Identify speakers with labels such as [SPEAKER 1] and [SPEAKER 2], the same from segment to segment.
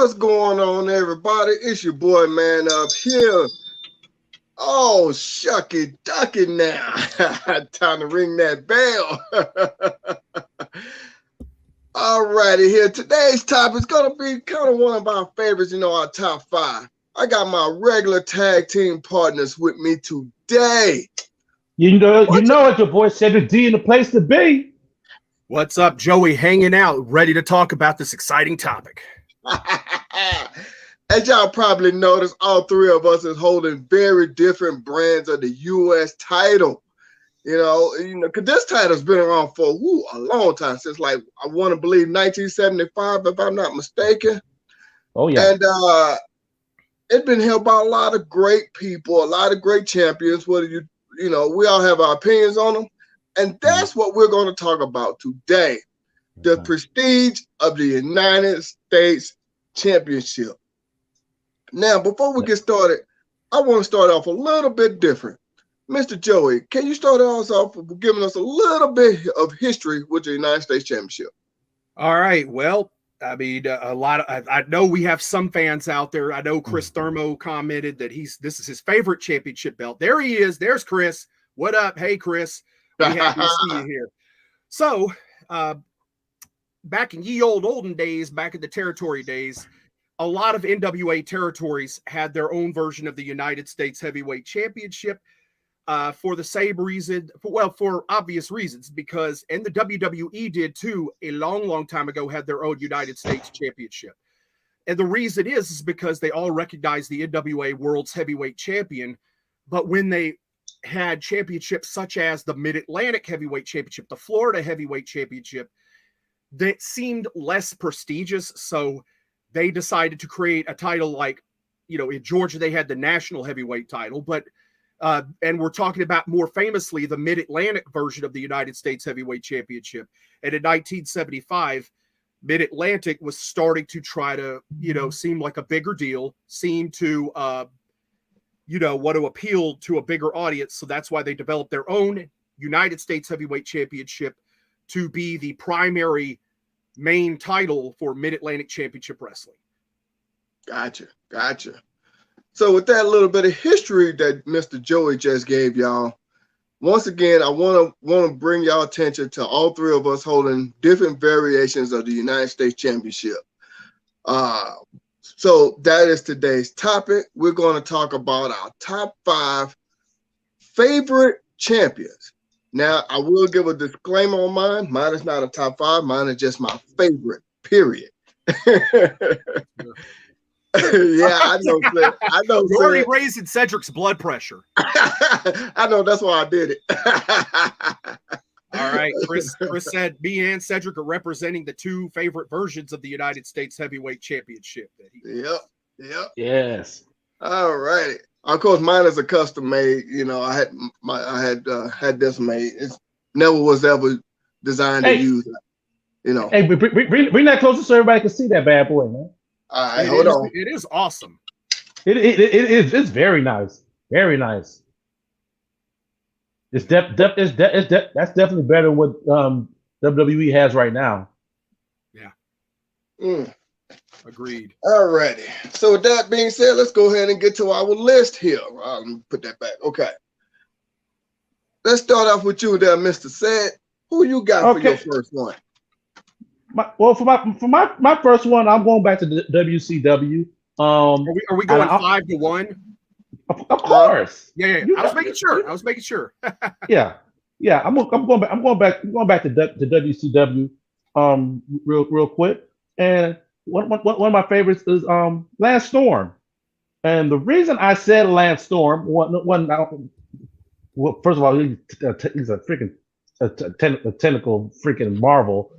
[SPEAKER 1] What's going on, everybody? It's your boy, man, up here. Oh, shucky ducky now. Time to ring that bell. All righty, here. Today's topic is going to be kind of one of our favorites, our top five. I got my regular tag team partners with me today.
[SPEAKER 2] You know what your boy Cedric D in the place to be.
[SPEAKER 3] What's up, Joey? Hanging out, ready to talk about this exciting topic.
[SPEAKER 1] As y'all probably noticed, all three of us is holding very different brands of the U.S. title. Because this title's been around for a long time, since I want to believe 1975, if I'm not mistaken.
[SPEAKER 2] Oh yeah,
[SPEAKER 1] and it's been held by a lot of great people, a lot of great champions. We all have our opinions on them, and that's what we're going to talk about today: the prestige of the United States Championship. Now, before we get started, I want to start off a little bit different. Mr. Joey, can you start us off with giving us a little bit of history with the United States Championship?
[SPEAKER 3] All right. Well, I mean, I know we have some fans out there. I know Chris Thermo commented that this is his favorite championship belt. There he is. There's Chris. What up? Hey, Chris. We're happy to see you here. So, back in ye olden days, back in the territory days, a lot of NWA territories had their own version of the United States Heavyweight Championship for the same reason, for obvious reasons, because, and the WWE did too, a long, long time ago, had their own United States Championship. And the reason is because they all recognized the NWA World's Heavyweight Champion, but when they had championships such as the Mid-Atlantic Heavyweight Championship, the Florida Heavyweight Championship, that seemed less prestigious, so they decided to create a title like, in Georgia, they had the National Heavyweight title, but, and we're talking about more famously the Mid-Atlantic version of the United States Heavyweight Championship. And in 1975, Mid-Atlantic was starting to try to, seem like a bigger deal, seem to, want to appeal to a bigger audience. So that's why they developed their own United States Heavyweight Championship to be the primary main title for Mid-Atlantic Championship Wrestling.
[SPEAKER 1] Gotcha. So with that little bit of history that Mr. Joey just gave y'all, once again, I want to bring y'all attention to all three of us holding different variations of the United States Championship. So that is today's topic. We're going to talk about our top 5 favorite champions. Now, I will give a disclaimer on mine. Mine is not a top 5. Mine is just my favorite, period. Yeah, I know.
[SPEAKER 3] You're already raising Cedric's blood pressure.
[SPEAKER 1] I know. That's why I did it.
[SPEAKER 3] All right. Chris said me and Cedric are representing the 2 favorite versions of the United States Heavyweight Championship.
[SPEAKER 1] Yep.
[SPEAKER 2] Yes.
[SPEAKER 1] All righty. Of course, mine is a custom made. I had this made. It never was ever designed to use it.
[SPEAKER 2] Hey, bring that closer so everybody can see that bad boy, man.
[SPEAKER 1] All right, hold on.
[SPEAKER 3] It is awesome.
[SPEAKER 2] It is. It's very nice. Very nice. That's definitely better than what WWE has right now.
[SPEAKER 3] Yeah. Agreed.
[SPEAKER 1] All righty. So with that being said, let's go ahead and get to our list here. Put that back. Okay. Let's start off with you there, Mr. Said. Who you got for your first one?
[SPEAKER 2] For my first one, I'm going back to the WCW.
[SPEAKER 3] Are we going 5-1?
[SPEAKER 2] Of course.
[SPEAKER 3] Yeah. I was making sure.
[SPEAKER 2] Yeah. I'm going back to WCW. Real quick. And one of my favorites is Lance Storm. And the reason I said Lance Storm, first of all, he's a freaking technical freaking marvel.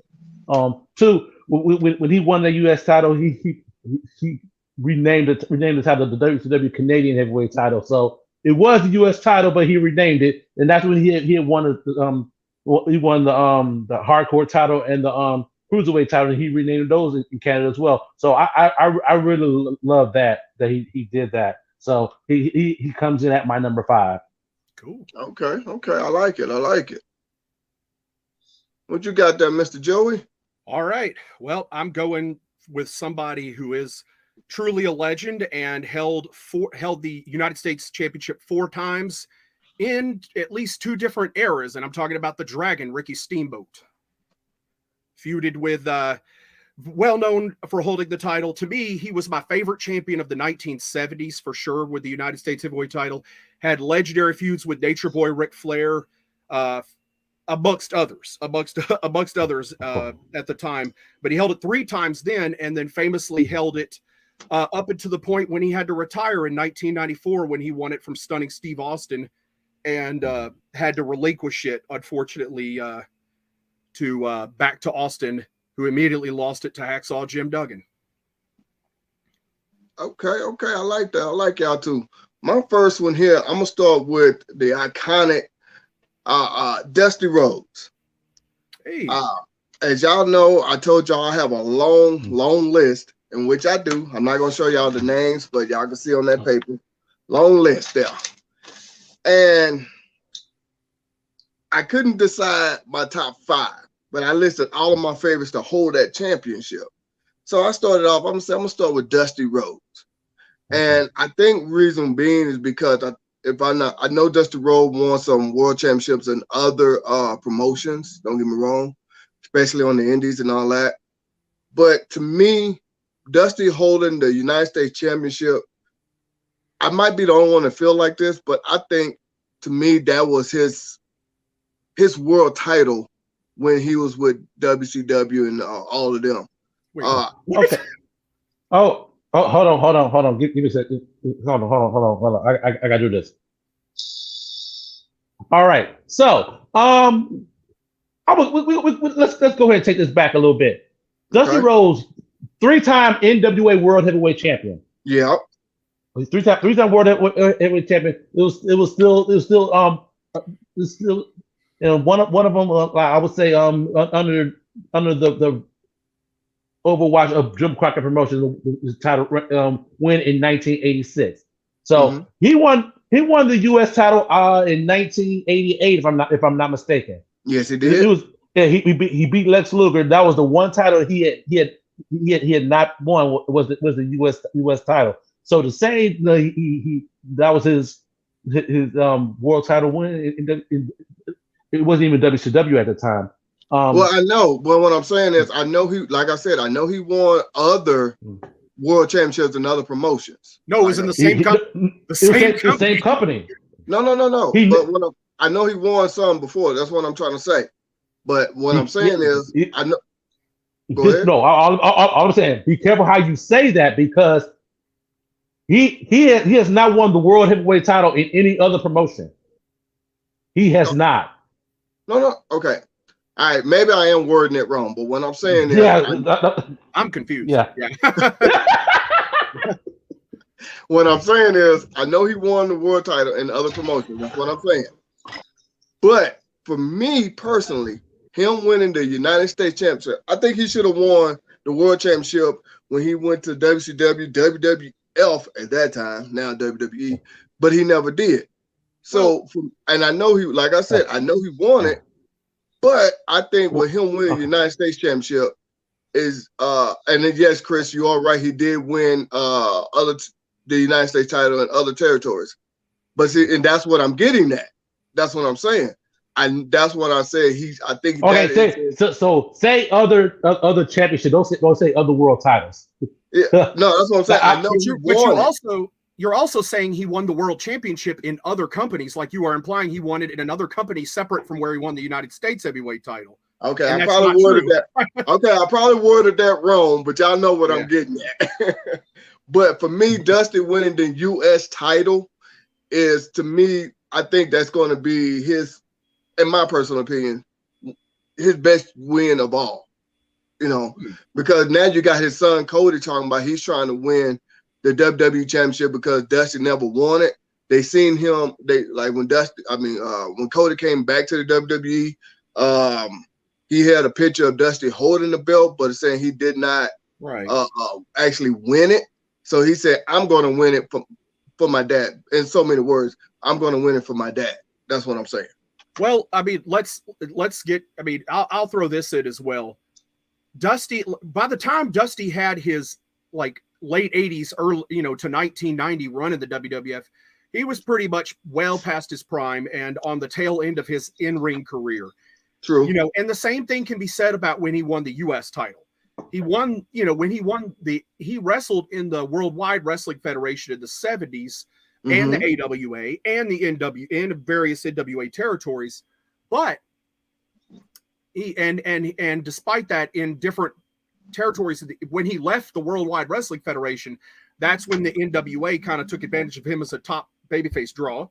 [SPEAKER 2] 2, when he won the U.S. title, he renamed the title the WCW Canadian Heavyweight title. So it was the U.S. title, but he renamed it, and that's when he had won the hardcore title and the cruiserweight title, and he renamed those in Canada as well. So I really love that he did that. So he comes in at my number 5.
[SPEAKER 3] Cool.
[SPEAKER 1] Okay. I like it. What you got there, Mr. Joey?
[SPEAKER 3] All right. Well, I'm going with somebody who is truly a legend, and held the United States Championship 4 times in at least 2 different eras. And I'm talking about the Dragon, Ricky Steamboat. Feuded with, well known for holding the title. To me, he was my favorite champion of the 1970s for sure, with the United States heavyweight title. Had legendary feuds with Nature Boy Ric Flair, amongst others at the time. But he held it 3 times then, and then famously held it up until the point when he had to retire in 1994, when he won it from Stunning Steve Austin, and had to relinquish it, unfortunately, to back to Austin, who immediately lost it to Hacksaw Jim Duggan.
[SPEAKER 1] Okay, I like that. I like y'all too. My first one here, I'm gonna start with the iconic Dusty Rhodes.
[SPEAKER 3] Hey.
[SPEAKER 1] As y'all know, I told y'all I have a long list, in which I do. I'm not gonna show y'all the names, but y'all can see on that paper. Long list there. And I couldn't decide my top 5, but I listed all of my favorites to hold that championship. So I started off, I'm gonna start with Dusty Rhodes. Okay. And I think reason being is because I know Dusty Rhodes won some world championships and other promotions, don't get me wrong, especially on the indies and all that. But to me, Dusty holding the United States Championship, I might be the only one to feel like this, but I think to me that was his world title when he was with WCW and all of them.
[SPEAKER 2] Okay. Oh, hold on. Give me a second. Hold on. I gotta do this. All right. So, let's go ahead and take this back a little bit. Dusty Rhodes, 3-time NWA World Heavyweight Champion.
[SPEAKER 1] Yeah.
[SPEAKER 2] 3-time World Heavyweight Champion. It was still you know, one of them, I would say, under the Overwatch of Jim Crockett Promotions, his title win in 1986. So he won the U.S. title in 1988, if I'm not mistaken.
[SPEAKER 1] Yes, he did.
[SPEAKER 2] He beat Lex Luger. That was the one title he had not won, was the U.S. title. So to say that was his world title win, it wasn't even WCW at the time.
[SPEAKER 1] Well, I know, but what I'm saying is, I know he won other world championships and other promotions.
[SPEAKER 3] No, it was in the same
[SPEAKER 2] company.
[SPEAKER 1] No. I know he won some before. That's what I'm trying to say. But what I'm saying is, I know. Go ahead.
[SPEAKER 2] No, I'm saying, be careful how you say that, because he has not won the world heavyweight title in any other promotion. He has not.
[SPEAKER 1] No. Okay. All right. Maybe I am wording it wrong, but what I'm saying is,
[SPEAKER 3] I'm confused.
[SPEAKER 2] Yeah.
[SPEAKER 1] What I'm saying is, I know he won the world title in other promotions. That's what I'm saying. But for me personally, him winning the United States Championship, I think he should have won the world championship when he went to WCW, WWF at that time, now WWE, but he never did. So, and I know he, like I said, I know he won it, but I think with him winning the United States Championship is, and then yes, Chris, you are right, he did win the United States title in other territories. But see, and that's what I'm getting at. That's what I'm saying. And that's what I said. I think.
[SPEAKER 2] Okay, so say other championship. Don't say other world titles.
[SPEAKER 1] Yeah, no, that's what I'm saying. I know
[SPEAKER 3] you're also saying he won the world championship in other companies, like you are implying he won it in another company separate from where he won the United States heavyweight title.
[SPEAKER 1] Okay, I probably worded that wrong, but y'all know what I'm getting at. But for me, Dusty winning the U.S. title is, to me, I think that's going to be his, in my personal opinion, his best win of all. You know, because now you got his son Cody talking about he's trying to win the WWE Championship because Dusty never won it. They seen him. When Cody came back to the WWE, he had a picture of Dusty holding the belt, but saying he did not actually win it. So he said, "I'm going to win it for my dad." In so many words, I'm going to win it for my dad. That's what I'm saying.
[SPEAKER 3] Well, I mean, let's get. I mean, I'll throw this in as well. Dusty, by the time Dusty had his like late 80s, early, to 1990 run in the WWF, he was pretty much well past his prime and on the tail end of his in-ring career.
[SPEAKER 1] True.
[SPEAKER 3] And the same thing can be said about when he won the US title. He won, he wrestled in the Worldwide Wrestling Federation in the 70s and the AWA and the NW and various NWA territories. But he and despite that, in different territories, when he left the Worldwide Wrestling Federation, that's when the NWA kind of took advantage of him as a top babyface draw.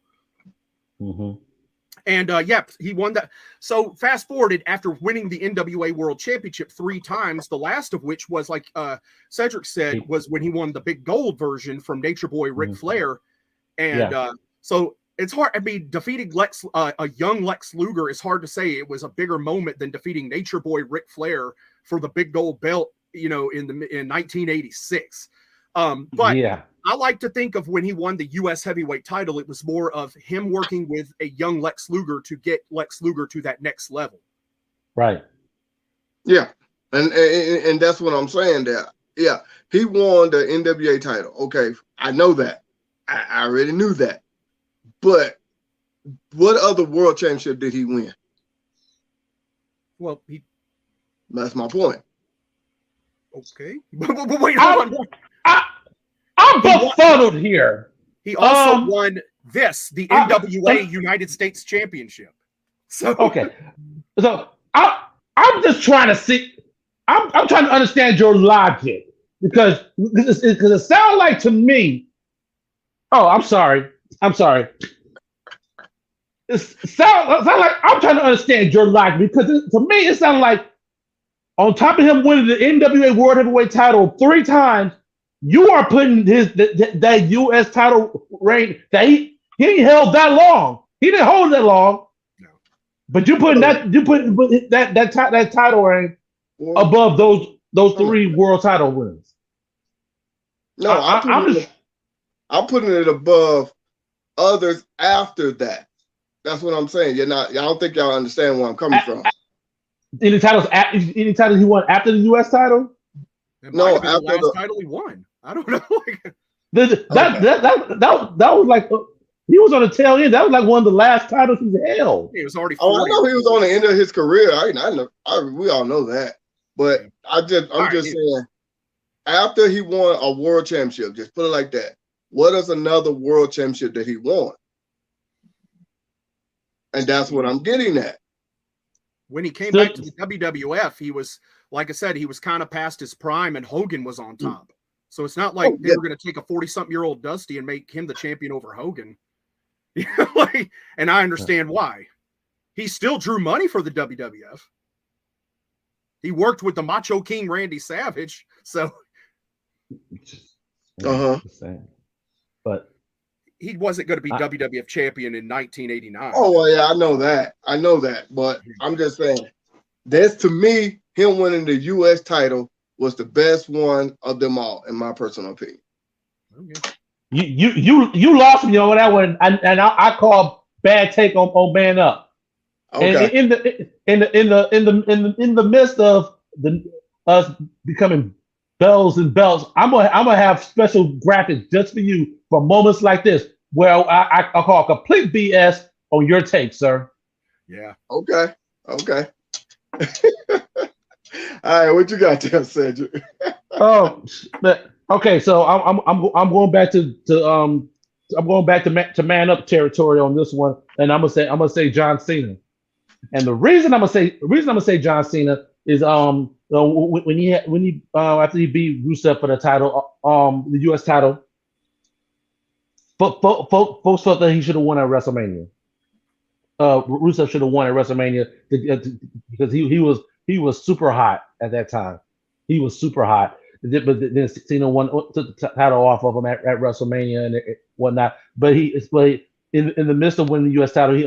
[SPEAKER 3] And he won that. So fast forwarded, after winning the NWA World Championship 3 times, the last of which was, like Cedric said, was when he won the big gold version from Nature Boy Ric Flair. And so it's hard. I mean, defeating a young Lex Luger is hard to say it was a bigger moment than defeating Nature Boy Ric Flair for the big gold belt, in 1986. But I like to think of when he won the U.S. heavyweight title, it was more of him working with a young Lex Luger to get Lex Luger to that next level.
[SPEAKER 2] Right.
[SPEAKER 1] Yeah. And that's what I'm saying there. Yeah. He won the NWA title. Okay. I know that. I already knew that. But what other world championship did he win?
[SPEAKER 3] Well,
[SPEAKER 1] that's my point.
[SPEAKER 3] Okay. Wait, hold on.
[SPEAKER 2] I'm befuddled here.
[SPEAKER 3] He also won the NWA United States Championship. So
[SPEAKER 2] okay, so I'm just trying to see. I'm trying to understand your logic because it sounds like to me. Oh, I'm sorry. It sounds like I'm trying to understand your logic because to me it sounds like on top of him winning the NWA World Heavyweight title 3 times. You are putting that U.S. title reign that he held that long. He didn't hold that long, but you put that title reign above those 3 world title wins.
[SPEAKER 1] No, I'm putting it above others after that. That's what I'm saying. I don't think y'all understand where I'm coming from.
[SPEAKER 2] Any titles he won after the U.S. title?
[SPEAKER 3] No, after the last title he won. I don't know.
[SPEAKER 2] That was like he was on the tail end. That was like one of the last titles he held.
[SPEAKER 3] He was already.
[SPEAKER 1] I know he was on the end of his career. I know. We all know that. But I'm just saying, after he won a world championship, just put it like that. What is another world championship that he won? And that's what I'm getting at.
[SPEAKER 3] When he came back to the WWF, he was, like I said, he was kind of past his prime, and Hogan was on top. So it's not like they were going to take a 40-something-year-old Dusty and make him the champion over Hogan. And I understand why. He still drew money for the WWF. He worked with the Macho King Randy Savage. So,
[SPEAKER 2] but
[SPEAKER 3] he wasn't going to be WWF champion in 1989.
[SPEAKER 1] Oh, well, yeah, I know that. But I'm just saying, that's, to me, him winning the U.S. title was the best one of them all, in my personal opinion.
[SPEAKER 3] Okay.
[SPEAKER 2] You lost me on that one, and I call bad take on Man Up.
[SPEAKER 1] Okay.
[SPEAKER 2] And in the midst of us becoming bells and belts, I'm gonna have special graphics just for you for moments like this where I call complete BS on your take, sir.
[SPEAKER 3] Yeah.
[SPEAKER 1] Okay. All right, what you got there, Cedric?
[SPEAKER 2] Okay, so I'm going back to Man Up territory on this one, and I'm gonna say John Cena. And the reason I'm gonna say John Cena is when he after he beat Rusev for the title, the U.S. title, folks felt that he should have won at WrestleMania. Rusev should have won at WrestleMania because he was super hot at that time. He was super hot. But then Cena took the title off of him at WrestleMania and whatnot. But in the midst of winning the U.S. title, he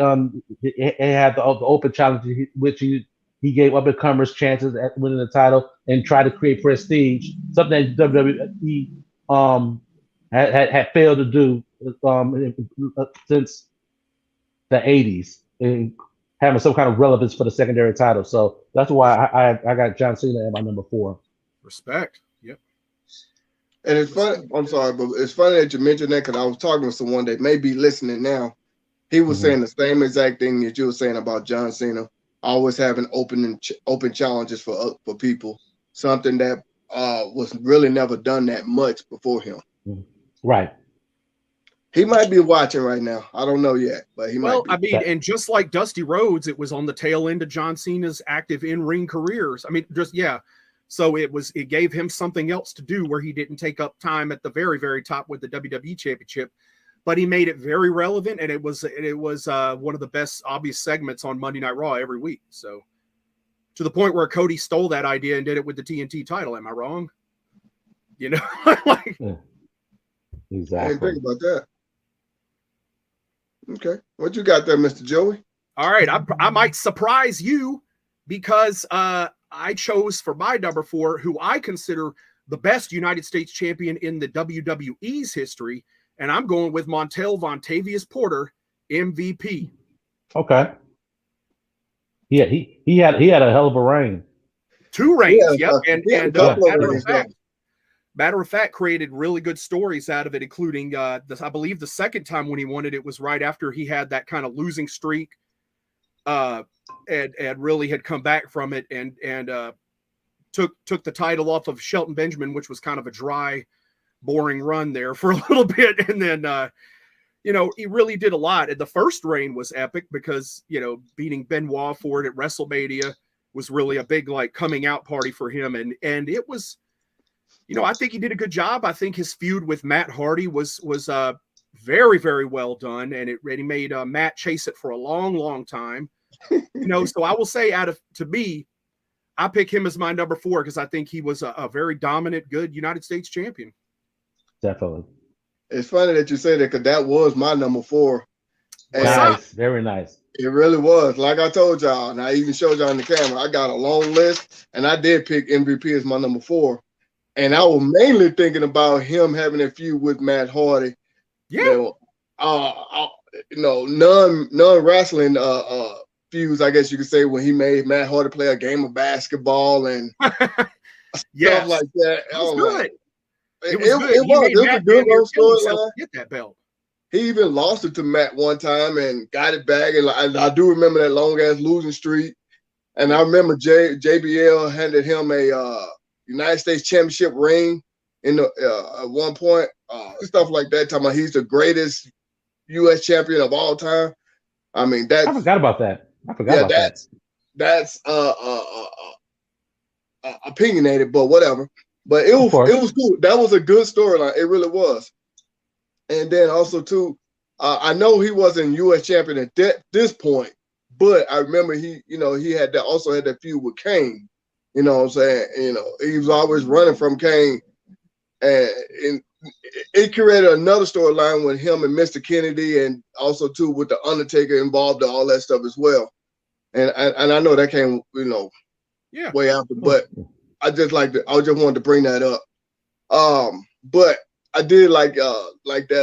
[SPEAKER 2] had the open challenge, which he gave up-and-comers chances at winning the title and tried to create prestige, something that WWE had failed to do since the 80s, and having some kind of relevance for the secondary title. So that's why I got John Cena at my number 4.
[SPEAKER 3] Respect. Yep.
[SPEAKER 1] And it's funny. I'm sorry, but it's funny that you mentioned that because I was talking with someone that may be listening now. He was saying the same exact thing that you were saying about John Cena, always having open challenges for people, something that was really never done that much before him.
[SPEAKER 2] Right.
[SPEAKER 1] He might be watching right now. I don't know yet, but he might be.
[SPEAKER 3] I mean, and just like Dusty Rhodes, it was on the tail end of John Cena's active in-ring careers. I mean, so it gave him something else to do where he didn't take up time at the very, very top with the WWE Championship, but he made it very relevant, and it was one of the best obvious segments on Monday Night Raw every week. So to the point where Cody stole that idea and did it with the TNT title. Am I wrong? You know, like
[SPEAKER 2] exactly.
[SPEAKER 1] I didn't think about that. Okay, what you got there, Mr. Joey?
[SPEAKER 3] All right, I might surprise you because I chose for my number 4 who I consider the best United States champion in the WWE's history, and I'm going with Montel Vontavious Porter, MVP.
[SPEAKER 2] Okay. Yeah, he had a hell of a reign.
[SPEAKER 3] 2 reigns, yep. Matter of fact, created really good stories out of it, including I believe the second time when he won it, it was right after he had that kind of losing streak, and really had come back from it and took the title off of Shelton Benjamin, which was kind of a dry, boring run there for a little bit, and then he really did a lot. And the first reign was epic because beating Benoit for it at WrestleMania was really a big coming out party for him, and it was. I think he did a good job. I think his feud with Matt Hardy was very, very well done, and he made Matt chase it for a long, long time. So I will say, to me, I pick him as my number 4 because I think he was a very dominant, good United States champion.
[SPEAKER 2] Definitely.
[SPEAKER 1] It's funny that you say that because that was my number 4.
[SPEAKER 2] Nice, very nice.
[SPEAKER 1] It really was. Like I told y'all, and I even showed y'all on the camera, I got a long list, and I did pick MVP as my number 4. And I was mainly thinking about him having a feud with Matt Hardy.
[SPEAKER 3] Yeah.
[SPEAKER 1] Non-wrestling feuds, I guess you could say, when he made Matt Hardy play a game of basketball and stuff like that.
[SPEAKER 3] It was good.
[SPEAKER 1] It was a good little storyline.
[SPEAKER 3] Get that belt.
[SPEAKER 1] He even lost it to Matt one time and got it back. And I do remember that long-ass losing streak. And I remember JBL handed him a United States Championship ring at one point, stuff like that. Talking about he's the greatest U.S. champion of all time. I mean, I
[SPEAKER 2] forgot about that.
[SPEAKER 1] That's opinionated, but whatever. But it was cool. That was a good storyline. It really was. And then also too, I know he wasn't U.S. champion at this point, but I remember he had that feud with Kane. You know what I'm saying? He was always running from Kane. And it created another storyline with him and Mr. Kennedy, and also too with the Undertaker involved and all that stuff as well. And I know that came, way after, but I just wanted to bring that up. But I did like that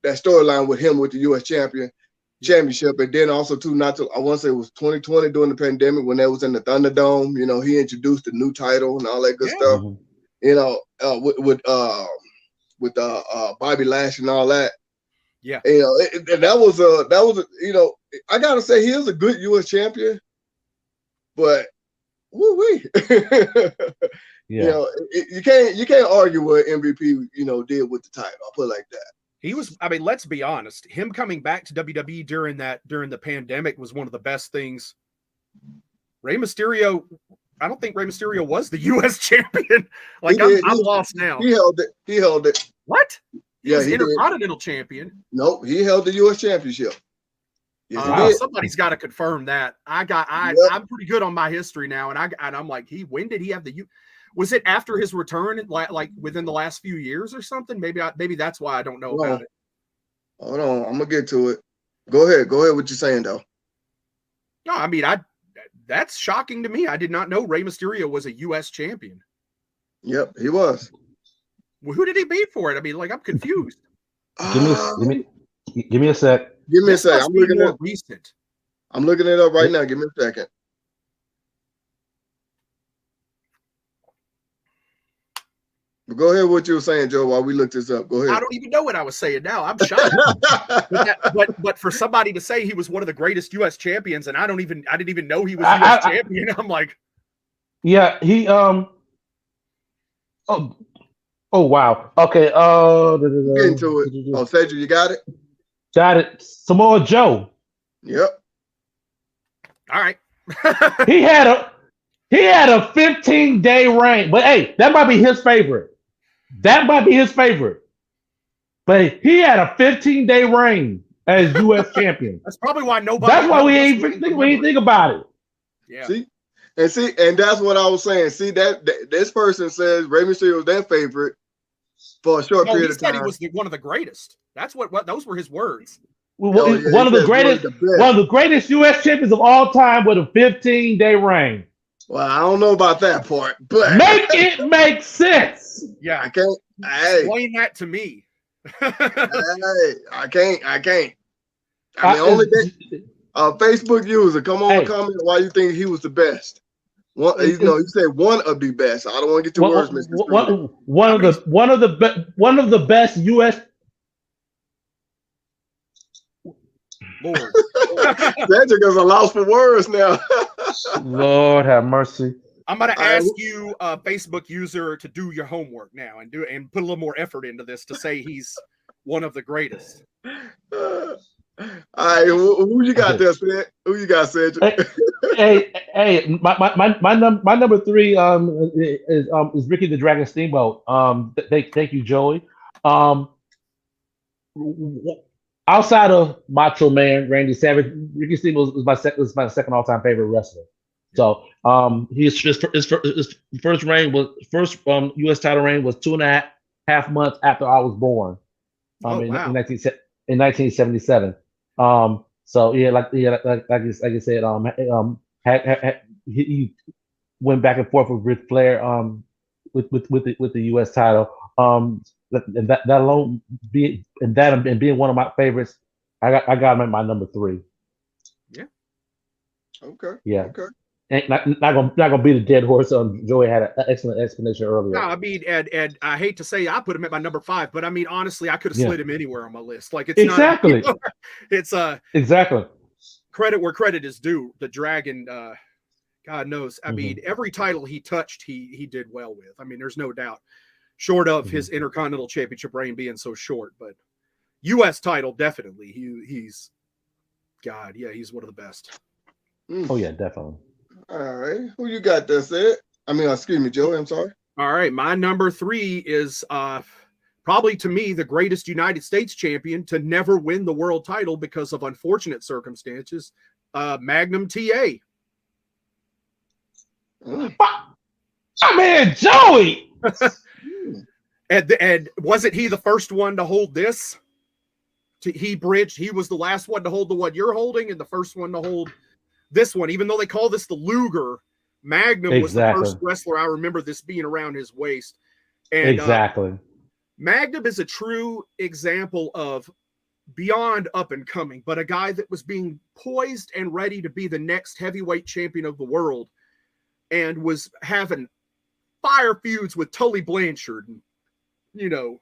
[SPEAKER 1] storyline with him with the U.S. championship, and then also too, I want to say it was 2020 during the pandemic when they was in the Thunderdome. He introduced the new title and all that good stuff. With Bobby Lashley and all that.
[SPEAKER 3] Yeah.
[SPEAKER 1] That was I gotta say he is a good U.S. champion, but woo-wee.
[SPEAKER 2] Yeah.
[SPEAKER 1] You can't argue what MVP did with the title. I'll put it like that.
[SPEAKER 3] He was, let's be honest, him coming back to WWE during the pandemic was one of the best things. Rey Mysterio, I don't think Rey Mysterio was the U.S. champion. I'm lost now.
[SPEAKER 1] He held it.
[SPEAKER 3] What?
[SPEAKER 1] Yeah,
[SPEAKER 3] he was Intercontinental champion.
[SPEAKER 1] Nope, he held the U.S. championship.
[SPEAKER 3] Yes, somebody's got to confirm that. I'm pretty good on my history now, and I'm like, when did he have the U? Was it after his return, like within the last few years or something? Maybe that's why I don't know about it.
[SPEAKER 1] Hold on, I'm gonna get to it. Go ahead. What you're saying though?
[SPEAKER 3] No, that's shocking to me. I did not know Rey Mysterio was a U.S. champion.
[SPEAKER 1] Yep, he was.
[SPEAKER 3] Well, who did he beat for it? I'm confused.
[SPEAKER 2] Give me a sec.
[SPEAKER 1] Give me a sec. I'm looking
[SPEAKER 3] at recent.
[SPEAKER 1] I'm looking it up right now. Give me a second. Go ahead. What you were saying, Joe? While we look this up, go ahead.
[SPEAKER 3] I don't even know what I was saying now. I'm shocked. but for somebody to say he was one of the greatest U.S. champions, and I didn't even know he was U.S. champion. I'm like,
[SPEAKER 2] yeah, he Oh wow. Okay.
[SPEAKER 1] Get into it. Oh, Cedric, you got it.
[SPEAKER 2] Got it. Samoa Joe.
[SPEAKER 1] Yep.
[SPEAKER 3] All right.
[SPEAKER 2] he had a 15-day reign, but hey, that might be his favorite. But he had a 15-day reign as U.S. champion.
[SPEAKER 3] That's probably why nobody.
[SPEAKER 2] That's why we ain't think about it.
[SPEAKER 3] Yeah.
[SPEAKER 1] See, and that's what I was saying. See that this person says Rey Mysterio was their favorite for a short period of time.
[SPEAKER 3] He said he was one of the greatest. That's what those were his words.
[SPEAKER 2] One of the greatest U.S. champions of all time with a 15-day reign.
[SPEAKER 1] Well, I don't know about that part, but
[SPEAKER 2] make it make sense.
[SPEAKER 3] Yeah,
[SPEAKER 1] I can't. Hey,
[SPEAKER 3] explain that to me.
[SPEAKER 1] I can't. I mean, only Facebook user. Come on, comment why you think he was the best. You said one of the best. I don't want to get your words mixed.
[SPEAKER 2] One of the best U.S.
[SPEAKER 3] Lord.
[SPEAKER 1] Cedric is a loss for words now.
[SPEAKER 2] Lord have mercy.
[SPEAKER 3] I'm going to ask you, a Facebook user, to do your homework now and put a little more effort into this to say he's one of the greatest.
[SPEAKER 1] All right, who you got there, Cedric? Who you got, Cedric?
[SPEAKER 2] Hey, my number 3 is Ricky the Dragon Steamboat. Thank you, Joey. Outside of Macho Man, Randy Savage, Ricky Steamboat was my second all-time favorite wrestler. So his first reign was U.S. title reign was 2.5 months after I was born. In 1977. So yeah, like you said, he went back and forth with Ric Flair with the U.S. title. And that alone being one of my favorites, I got him at my number 3.
[SPEAKER 3] Yeah.
[SPEAKER 1] Okay.
[SPEAKER 2] Yeah.
[SPEAKER 1] Okay.
[SPEAKER 2] And not gonna beat a dead horse. Joey had an excellent explanation earlier.
[SPEAKER 3] No, I mean, and I hate to say I put him at my number 5, but I mean, honestly, I could have slid him anywhere on my list. Like it's
[SPEAKER 2] exactly.
[SPEAKER 3] Not, it's
[SPEAKER 2] exactly
[SPEAKER 3] credit where credit is due. The Dragon, God knows. I mean, every title he touched, he did well with. I mean, there's no doubt. Short of his Intercontinental Championship reign being so short, but U.S. title definitely. He's God, yeah, he's one of the best.
[SPEAKER 2] Oh yeah, definitely.
[SPEAKER 1] All right, who you got there, Sid? I mean, excuse me, Joey. I'm sorry.
[SPEAKER 3] All right, my number 3 is probably to me the greatest United States champion to never win the world title because of unfortunate circumstances. Magnum TA.
[SPEAKER 2] My man, Joey.
[SPEAKER 3] And wasn't he the first one to hold this? He was the last one to hold the one you're holding and the first one to hold this one. Even though they call this the Luger, Magnum was the first wrestler I remember this being around his waist. And Magnum is a true example of beyond up and coming, but a guy that was being poised and ready to be the next heavyweight champion of the world and was having fire feuds with Tully Blanchard and,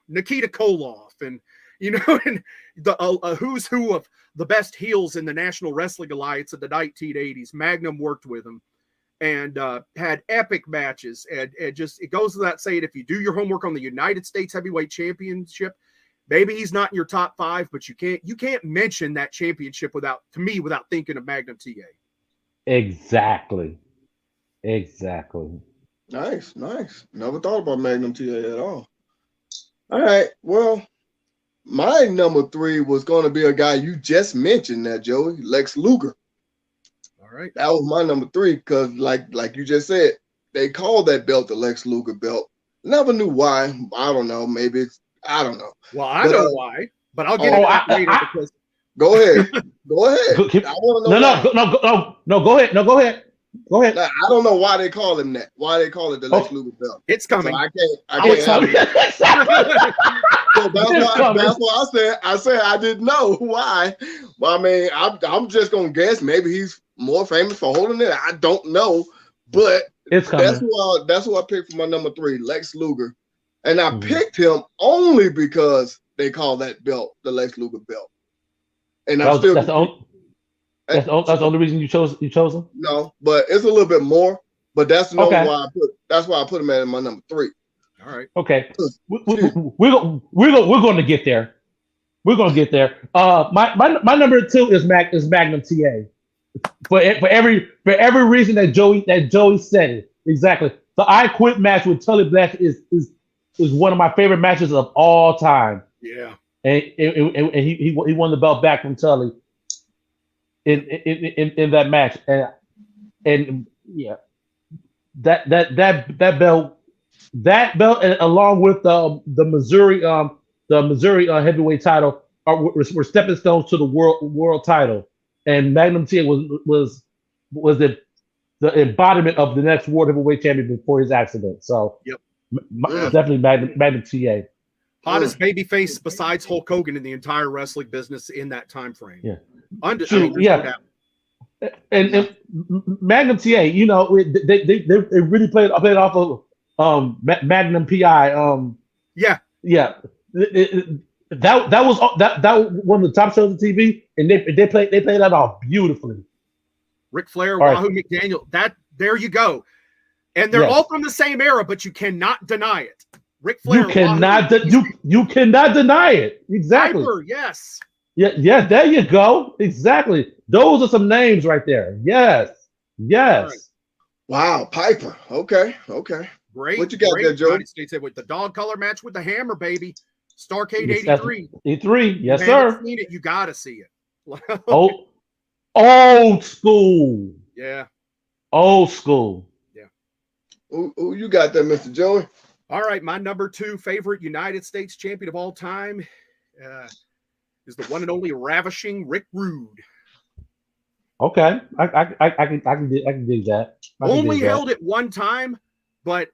[SPEAKER 3] Nikita Koloff and, and the who's who of the best heels in the National Wrestling Alliance of the 1980s. Magnum worked with him and had epic matches. And just, it goes without saying, if you do your homework on the United States Heavyweight Championship, maybe he's not in your top 5, but you can't mention that championship without thinking of Magnum TA.
[SPEAKER 2] Exactly.
[SPEAKER 1] Nice. Never thought about Magnum TA at all. All right, well, my number 3 was going to be a guy you just mentioned, that Joey, Lex Luger.
[SPEAKER 3] All right,
[SPEAKER 1] that was my number 3 because, like you just said, they called that belt the Lex Luger belt. Never knew why. I don't know. Maybe I don't know.
[SPEAKER 3] Well, I know why, but I'll get into that later. Because
[SPEAKER 1] go ahead. I want to know.
[SPEAKER 2] No. Go ahead. Go ahead.
[SPEAKER 1] Now, I don't know why they call him that. Why they call it the Lex Luger belt?
[SPEAKER 3] It's coming.
[SPEAKER 1] So I can't. So that's why I said I didn't know why. But I mean, I'm just gonna guess. Maybe he's more famous for holding it. I don't know. But
[SPEAKER 2] it's coming.
[SPEAKER 1] That's who I picked for my number 3, Lex Luger. And I picked him only because they call that belt the Lex Luger belt. And that's
[SPEAKER 2] the only reason you chose him?
[SPEAKER 1] No, but it's a little bit more. But that's the
[SPEAKER 2] okay.
[SPEAKER 1] why I put him at my number 3.
[SPEAKER 3] All right.
[SPEAKER 2] Okay. We're going to get there. We're going to get there. My number 2 is Magnum TA. For every reason that Joey said it. Exactly. The I Quit match with Tully Blanchard is one of my favorite matches of all time.
[SPEAKER 3] Yeah.
[SPEAKER 2] And he won the belt back from Tully in that match. And yeah. That belt and along with the Missouri heavyweight title were stepping stones to the world title, and Magnum TA was the embodiment of the next world heavyweight champion before his accident. So
[SPEAKER 3] yep,
[SPEAKER 2] definitely Magnum TA.
[SPEAKER 3] Hottest babyface besides Hulk Hogan in the entire wrestling business in that time frame.
[SPEAKER 2] Yeah,
[SPEAKER 3] yeah.
[SPEAKER 2] And Magnum TA, you know, they really played off of Magnum PI. Yeah. That was one of the top shows on TV, and they played that off beautifully.
[SPEAKER 3] Ric Flair, Wahoo McDaniel, there you go. And they're all from the same era, but you cannot deny it. Ric Flair,
[SPEAKER 2] you cannot deny it. Exactly.
[SPEAKER 3] Piper, yes.
[SPEAKER 2] Yeah, there you go. Exactly. Those are some names right there. Yes. Right.
[SPEAKER 1] Wow, Piper. Okay.
[SPEAKER 3] Great.
[SPEAKER 1] What you got there, Joe?
[SPEAKER 3] United States with the dog color match with the hammer, baby. Starrcade 83.
[SPEAKER 2] 83, yes, sir.
[SPEAKER 3] Seen it, you gotta see it.
[SPEAKER 2] Old school.
[SPEAKER 3] Yeah.
[SPEAKER 2] Old school.
[SPEAKER 3] Yeah.
[SPEAKER 1] Who you got there, Mr. Joey?
[SPEAKER 3] All right, my number 2 favorite United States champion of all time is the one and only ravishing Rick Rude.
[SPEAKER 2] Okay, I can dig that.
[SPEAKER 3] Only held it one time, but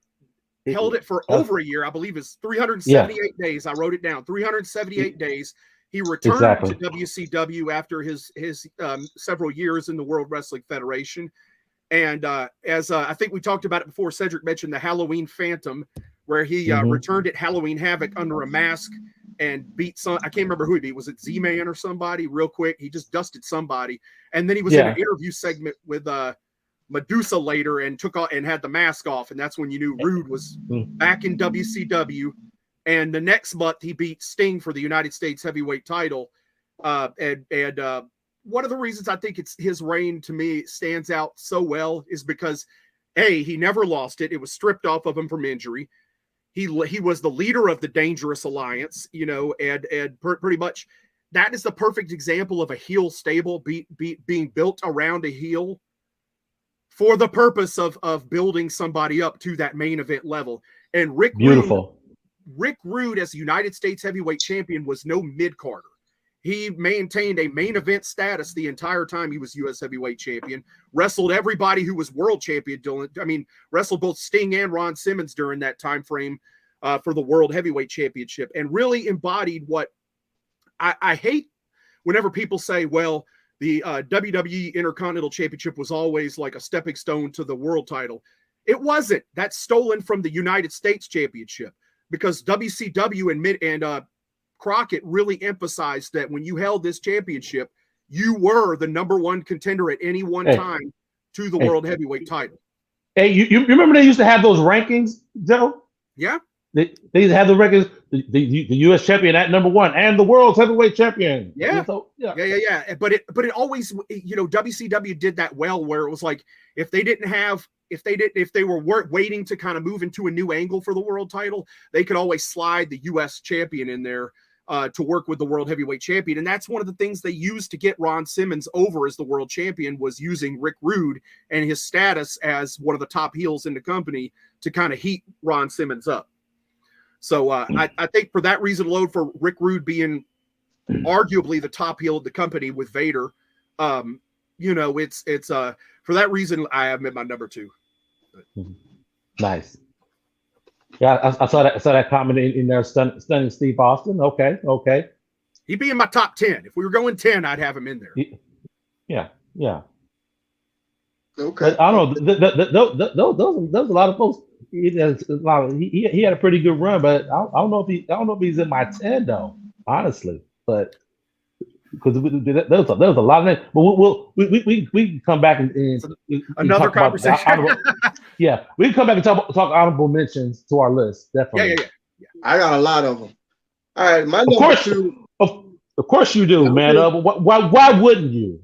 [SPEAKER 3] held it for over a year. I believe it's 378 days. I wrote it down. 378 days. He returned to WCW after his several years in the World Wrestling Federation. And as I think we talked about it before, Cedric mentioned the Halloween Phantom, where he returned at Halloween Havoc under a mask and beat some. I can't remember who he beat. Was it Z-Man or somebody? Real quick, he just dusted somebody, and then he was in an interview segment with Medusa later and took off and had the mask off, and that's when you knew Rude was back in WCW. And the next month, he beat Sting for the United States heavyweight title. And one of the reasons I think his reign to me stands out so well is because he never lost it. It was stripped off of him from injury. He was the leader of the Dangerous Alliance, you know, and pretty much that is the perfect example of a heel stable being built around a heel for the purpose of building somebody up to that main event level. And Rick Rude as United States heavyweight champion was no mid-carder. He maintained a main event status the entire time he was U.S. heavyweight champion, wrestled everybody who was world champion. Wrestled both Sting and Ron Simmons during that time frame for the world heavyweight championship, and really embodied what I hate whenever people say, well, the WWE Intercontinental Championship was always like a stepping stone to the world title. It wasn't. That's stolen from the United States Championship, because WCW and Crockett really emphasized that when you held this championship, you were the number one contender at any one time to the world heavyweight title.
[SPEAKER 2] Hey, you remember they used to have those rankings, Joe?
[SPEAKER 3] Yeah.
[SPEAKER 2] They used to have the rankings, the U.S. champion at number 1 and the world's heavyweight champion.
[SPEAKER 3] Yeah. But it always, you know, WCW did that well, where it was like if they were waiting to kind of move into a new angle for the world title, they could always slide the U.S. champion in there to work with the world heavyweight champion. And that's one of the things they used to get Ron Simmons over as the world champion, was using Rick Rude and his status as one of the top heels in the company to kind of heat Ron Simmons up. So I think for that reason alone, for Rick Rude being arguably the top heel of the company with Vader, you know, it's for that reason I have him at my number 2.
[SPEAKER 2] Nice. Yeah, I saw that comment in there, stunning Steve Austin. Okay.
[SPEAKER 3] He'd be in my top 10. If we were going 10, I'd have him in there.
[SPEAKER 2] Yeah.
[SPEAKER 1] Okay.
[SPEAKER 2] But I don't know. Those a lot of folks. He had a pretty good run, but I don't know if he's in my 10 though, honestly. But because there was a lot of names. But we can come back and we can
[SPEAKER 3] Another
[SPEAKER 2] talk about the
[SPEAKER 3] conversation.
[SPEAKER 2] honorable. Yeah, we can come back and talk honorable mentions to our list. Definitely.
[SPEAKER 3] Yeah.
[SPEAKER 1] I got a lot of them. All right, my
[SPEAKER 2] Of
[SPEAKER 1] number
[SPEAKER 2] course,
[SPEAKER 1] two.
[SPEAKER 2] of course you do, man. Why wouldn't you?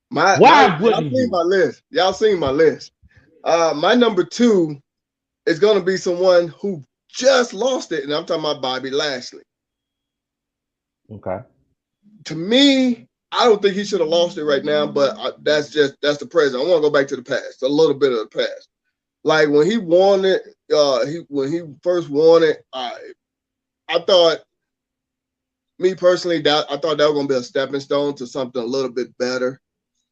[SPEAKER 2] Why
[SPEAKER 1] Y'all
[SPEAKER 2] wouldn't
[SPEAKER 1] seen
[SPEAKER 2] you?
[SPEAKER 1] my list. Y'all seen my list. My number two is gonna be someone who just lost it, and I'm talking about Bobby Lashley.
[SPEAKER 2] Okay.
[SPEAKER 1] To me, I don't think he should have lost it right now, but that's the present. I want to go back to the past, a little bit of the past. Like when he won it, when he first won it, I thought, me personally, I thought that was gonna be a stepping stone to something a little bit better.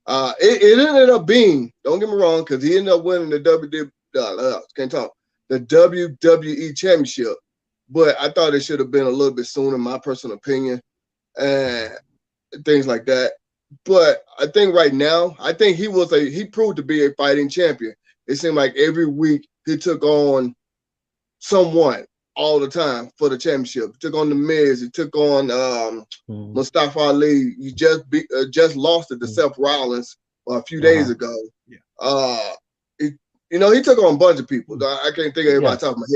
[SPEAKER 1] It ended up being, don't get me wrong, because he ended up winning the WWE Championship, but I thought it should have been a little bit sooner, in my personal opinion, and things like that. But I think right now, I think he proved to be a fighting champion. It seemed like every week he took on someone all the time for the championship. He took on The Miz. He took on Mustafa Ali. He just lost it to Seth Rollins a few days ago.
[SPEAKER 3] Yeah.
[SPEAKER 1] He took on a bunch of people. I can't think of everybody off the top of my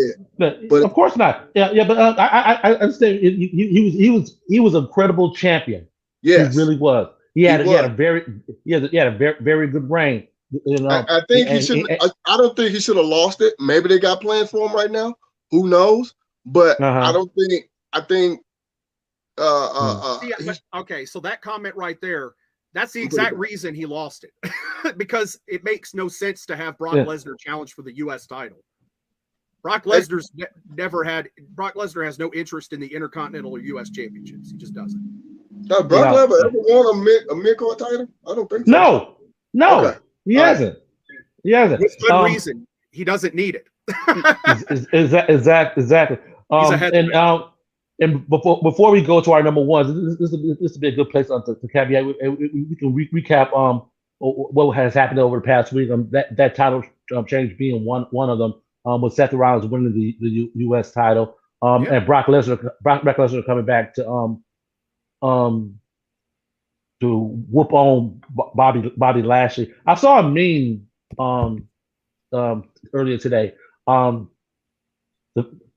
[SPEAKER 1] head. But
[SPEAKER 2] of course not. Yeah, but I understand. He was a credible champion.
[SPEAKER 1] yes,
[SPEAKER 2] he really was. He had a very very good reign.
[SPEAKER 1] I think he should. I don't think he should have lost it. Maybe they got plans for him right now. Who knows? But I don't think. I think.
[SPEAKER 3] Okay, so that comment right there, that's the exact reason he lost it, because it makes no sense to have Brock Lesnar challenge for the U.S. title. Brock Lesnar has no interest in the Intercontinental or U.S. championships. He just doesn't.
[SPEAKER 1] Does Brock Lesnar ever won a mid-card title? I don't think
[SPEAKER 2] so. No,
[SPEAKER 1] okay.
[SPEAKER 2] He hasn't. He hasn't.
[SPEAKER 3] With good reason. He doesn't need it.
[SPEAKER 2] Exactly. And before we go to our number ones, this would be a good place to caveat. We can recap what has happened over the past week. That title change being one of them, with Seth Rollins winning the U.S. title, and Brock Lesnar coming back to whoop on Bobby Lashley. I saw a meme earlier today.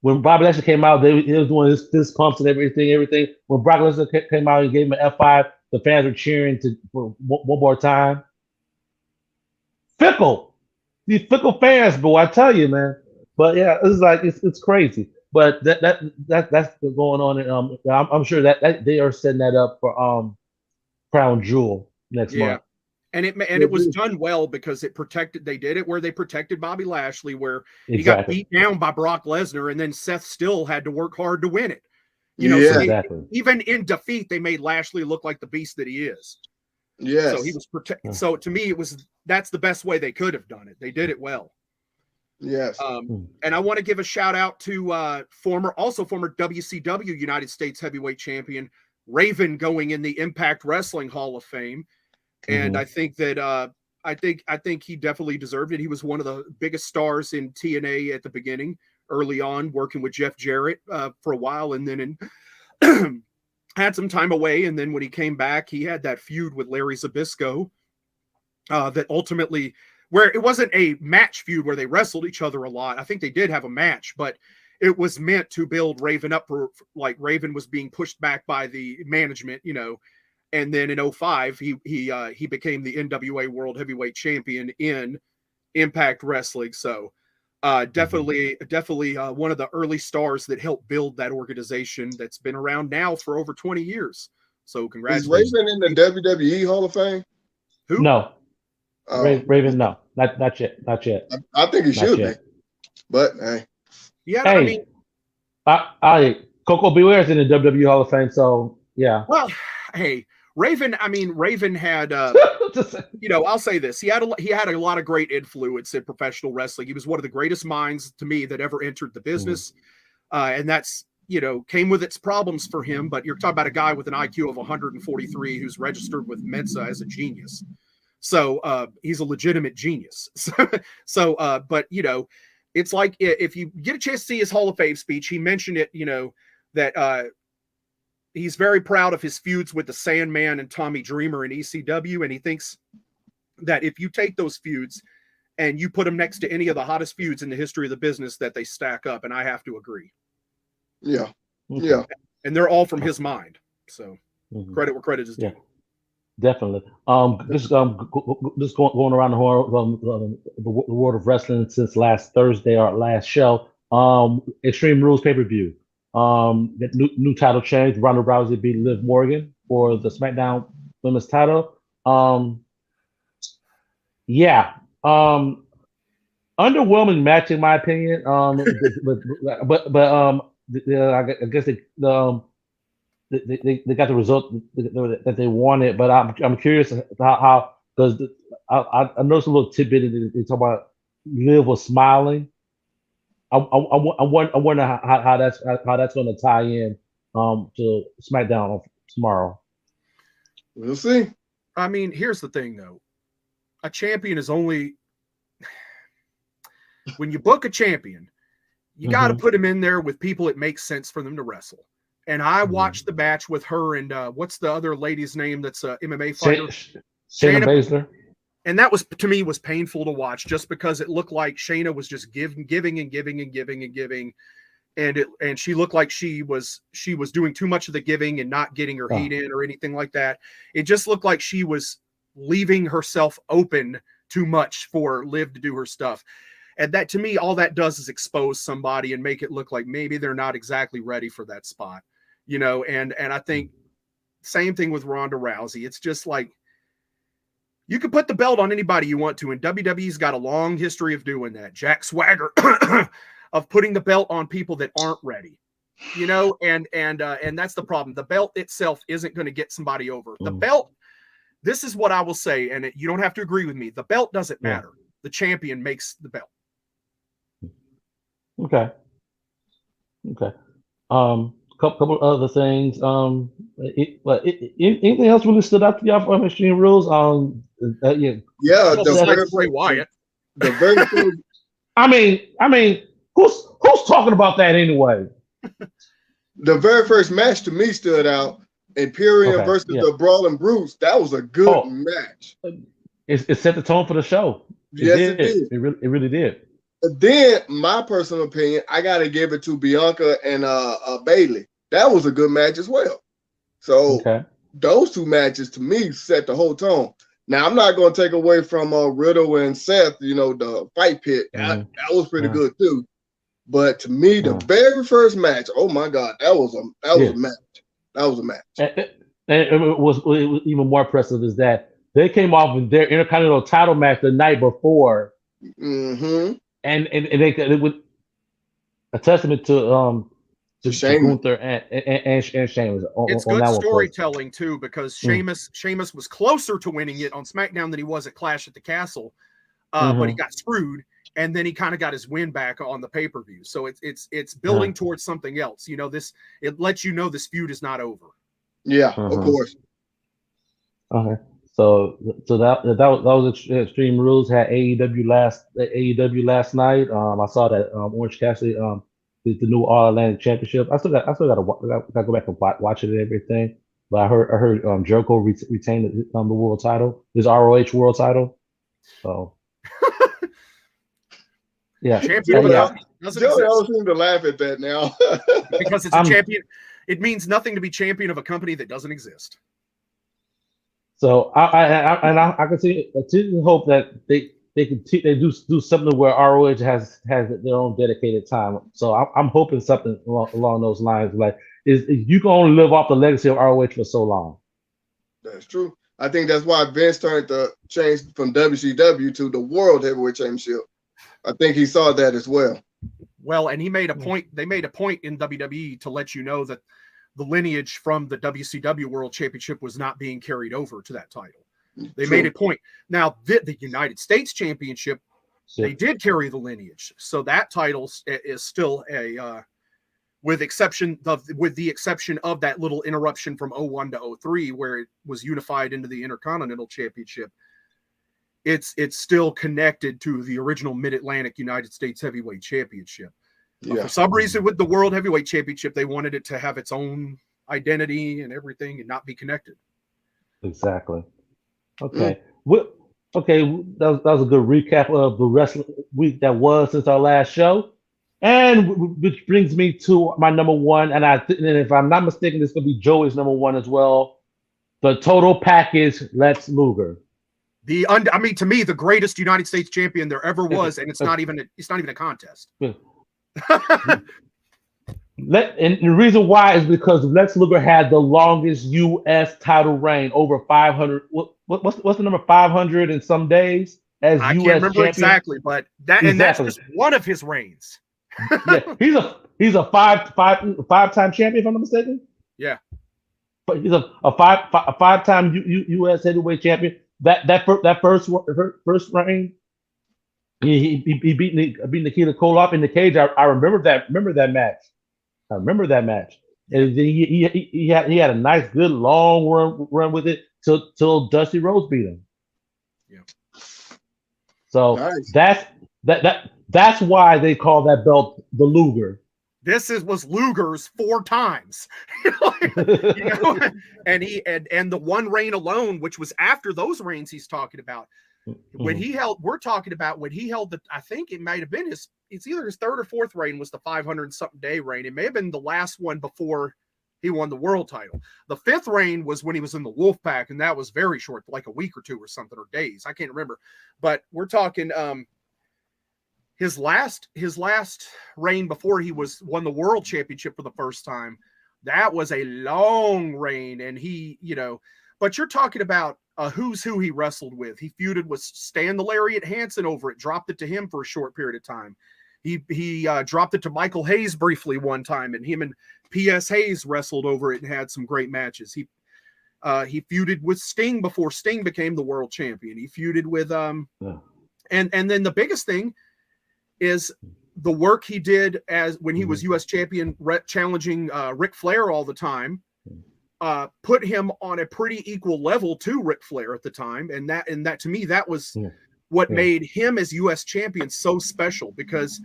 [SPEAKER 2] When Bobby Lashley came out, he was doing his fist pumps and everything. When Brock Lesnar came out and gave him an F5, the fans were cheering for one more time. Fickle. These fickle fans, boy, I tell you, man. But yeah, it's crazy. But that's going on, and I'm sure that they are setting that up for Crown Jewel next month.
[SPEAKER 3] And it was done well, because they did it where they protected Bobby Lashley, where he got beat down by Brock Lesnar, and then Seth still had to work hard to win it. Even in defeat, they made Lashley look like the beast that he is.
[SPEAKER 1] Yes.
[SPEAKER 3] So he was protected. So to me, that's the best way they could have done it. They did it well.
[SPEAKER 1] Yes.
[SPEAKER 3] And I want to give a shout out to former WCW United States Heavyweight Champion Raven, going in the Impact Wrestling Hall of Fame. And I think that I think he definitely deserved it. He was one of the biggest stars in TNA at the beginning, early on, working with Jeff Jarrett for a while, and then had some time away. And then when he came back, he had that feud with Larry Zbyszko that ultimately, where it wasn't a match feud where they wrestled each other a lot. I think they did have a match, but it was meant to build Raven up for, like, Raven was being pushed back by the management, And then in 2005, he became the NWA World Heavyweight Champion in Impact Wrestling. So definitely one of the early stars that helped build that organization that's been around now for over 20 years. So congratulations.
[SPEAKER 1] Is Raven in the WWE Hall of Fame?
[SPEAKER 3] Who?
[SPEAKER 2] No. Raven, no. Not yet.
[SPEAKER 1] I think he should be. But hey.
[SPEAKER 3] Yeah, hey,
[SPEAKER 2] I mean, Coco Beware's in the WWE Hall of Fame, so yeah.
[SPEAKER 3] Well, hey, Raven had, I'll say this. He had a lot of great influence in professional wrestling. He was one of the greatest minds, to me, that ever entered the business. And that's, came with its problems for him. But you're talking about a guy with an IQ of 143 who's registered with Mensa as a genius. So he's a legitimate genius. But it's like if you get a chance to see his Hall of Fame speech, he mentioned it, that he's very proud of his feuds with the Sandman and Tommy Dreamer in ECW. And he thinks that if you take those feuds and you put them next to any of the hottest feuds in the history of the business, that they stack up. And I have to agree.
[SPEAKER 1] Yeah. Yeah.
[SPEAKER 3] And they're all from his mind. So credit where credit is due.
[SPEAKER 2] Yeah. Definitely. Just going around the world of wrestling since last Thursday, our last show. Extreme Rules pay-per-view. The new title change. Ronda Rousey beat Liv Morgan for the SmackDown Women's title. Underwhelming match in my opinion. I guess they got the result that they wanted, but I'm curious how because I noticed a little tidbit they talk about Liv was smiling. I wonder how that's going to tie in to SmackDown tomorrow.
[SPEAKER 1] We'll see.
[SPEAKER 3] I mean, here's the thing though, a champion is only when you book a champion, you got to put him in there with people it makes sense for them to wrestle. And I watched the match with her and what's the other lady's name that's a MMA fighter?
[SPEAKER 2] Shayna Baszler.
[SPEAKER 3] And that was, to me, was painful to watch just because it looked like Shayna was just giving. And she looked like she was doing too much of the giving and not getting her heat in or anything like that. It just looked like she was leaving herself open too much for Liv to do her stuff. And that, to me, all that does is expose somebody and make it look like maybe they're not exactly ready for that spot, and I think same thing with Ronda Rousey. It's just like, you can put the belt on anybody you want to, and WWE's got a long history of doing that. Jack Swagger of putting the belt on people that aren't ready, and that's the problem. The belt itself isn't going to get somebody over. The belt, this is what I will say, and you don't have to agree with me. The belt doesn't matter. The champion makes the belt.
[SPEAKER 2] Okay. Couple other things. Anything else really stood out to y'all from Extreme Rules?
[SPEAKER 3] Bray Wyatt.
[SPEAKER 1] The very first,
[SPEAKER 2] I mean, who's talking about that anyway?
[SPEAKER 1] The very first match to me stood out. Imperium versus the Brawling Brutes. That was a good match.
[SPEAKER 2] It set the tone for the show. It did. It really did.
[SPEAKER 1] Then, my personal opinion, I gotta give it to Bianca and Bayley. That was a good match as well. So those two matches to me set the whole tone. Now I'm not gonna take away from Riddle and Seth. The fight pit. That was pretty good too. But to me, the very first match, oh my God, that was a match. That was a match.
[SPEAKER 2] And it was even more impressive is that they came off with their Intercontinental title match the night before. And they would a testament to Gunther and Sheamus.
[SPEAKER 3] It's good storytelling too, because Sheamus was closer to winning it on SmackDown than he was at Clash at the Castle, but he got screwed, and then he kind of got his win back on the pay-per-view. So it's building towards something else. It lets you know this feud is not over.
[SPEAKER 1] Yeah, of course.
[SPEAKER 2] Okay. So that was Extreme Rules. Had AEW last night. I saw that Orange Cassidy is the new All Atlantic Championship. I still got to go back and watch it and everything. But I heard Jericho retained the world title, his ROH world title. So yeah,
[SPEAKER 1] Joey always seem to laugh at that now
[SPEAKER 3] because it's a champion. It means nothing to be champion of a company that doesn't exist.
[SPEAKER 2] So I can see hope that they do something where ROH has their own dedicated time. So I'm hoping something along those lines. Like is you can only live off the legacy of ROH for so long.
[SPEAKER 1] That's true. I think that's why Vince turned the change from WCW to the World Heavyweight Championship. I think he saw that as well.
[SPEAKER 3] Well, and he made a point. They made a point in WWE to let you know that the lineage from the WCW World Championship was not being carried over to that title. They made a point. Now, the United States Championship, they did carry the lineage. So that title is still with the exception of that little interruption from 01 to 03, where it was unified into the Intercontinental Championship. it's still connected to the original Mid-Atlantic United States Heavyweight Championship. For some reason, with the World Heavyweight Championship, they wanted it to have its own identity and everything and not be connected.
[SPEAKER 2] Exactly. Okay. Okay, that was a good recap of the wrestling week that was since our last show. And which brings me to my number one, and if I'm not mistaken, this is going to be Joey's number one as well. The total package, Lex Luger.
[SPEAKER 3] To me, the greatest United States champion there ever was, and it's not even a contest.
[SPEAKER 2] And the reason why is because Lex Luger had the longest U.S. title reign, over 500. What's the number? 500 and some days as
[SPEAKER 3] I
[SPEAKER 2] U.S.
[SPEAKER 3] can't remember
[SPEAKER 2] champion?
[SPEAKER 3] exactly, but that's just one of his reigns.
[SPEAKER 2] Yeah, he's a five-time champion, if I'm not mistaken.
[SPEAKER 3] Yeah,
[SPEAKER 2] but he's a five-time U.S. heavyweight champion. That first reign, he beat Nikita Koloff in the cage. I remember that match. I remember that match. And he had a nice, good, long run with it till Dusty Rhodes beat him.
[SPEAKER 3] Yeah.
[SPEAKER 2] So
[SPEAKER 3] nice.
[SPEAKER 2] That's why they call that belt the Luger.
[SPEAKER 3] This was Luger's 4 times. And the one reign alone, which was after those reigns he's talking about. When he held, we're talking about when he held I think it might have been it's either his 3rd or 4th reign was the 500 something day reign. It may have been the last one before he won the world title. The 5th reign was when he was in the Wolfpack, and that was very short, like a week or 2 or something, or days. I can't remember. But we're talking his last reign before he won the world championship for the first time. That was a long reign, and but you're talking about a who's who he wrestled with. He feuded with Stan the Lariat Hansen over it, dropped it to him for a short period of time. He dropped it to Michael Hayes briefly one time, and him and P.S. Hayes wrestled over it and had some great matches. He feuded with Sting before Sting became the world champion. He feuded with and then the biggest thing is the work he did as when he was U.S. champion, challenging Ric Flair all the time. Put him on a pretty equal level to Ric Flair at the time, and that to me that was what made him as U.S. champion so special, because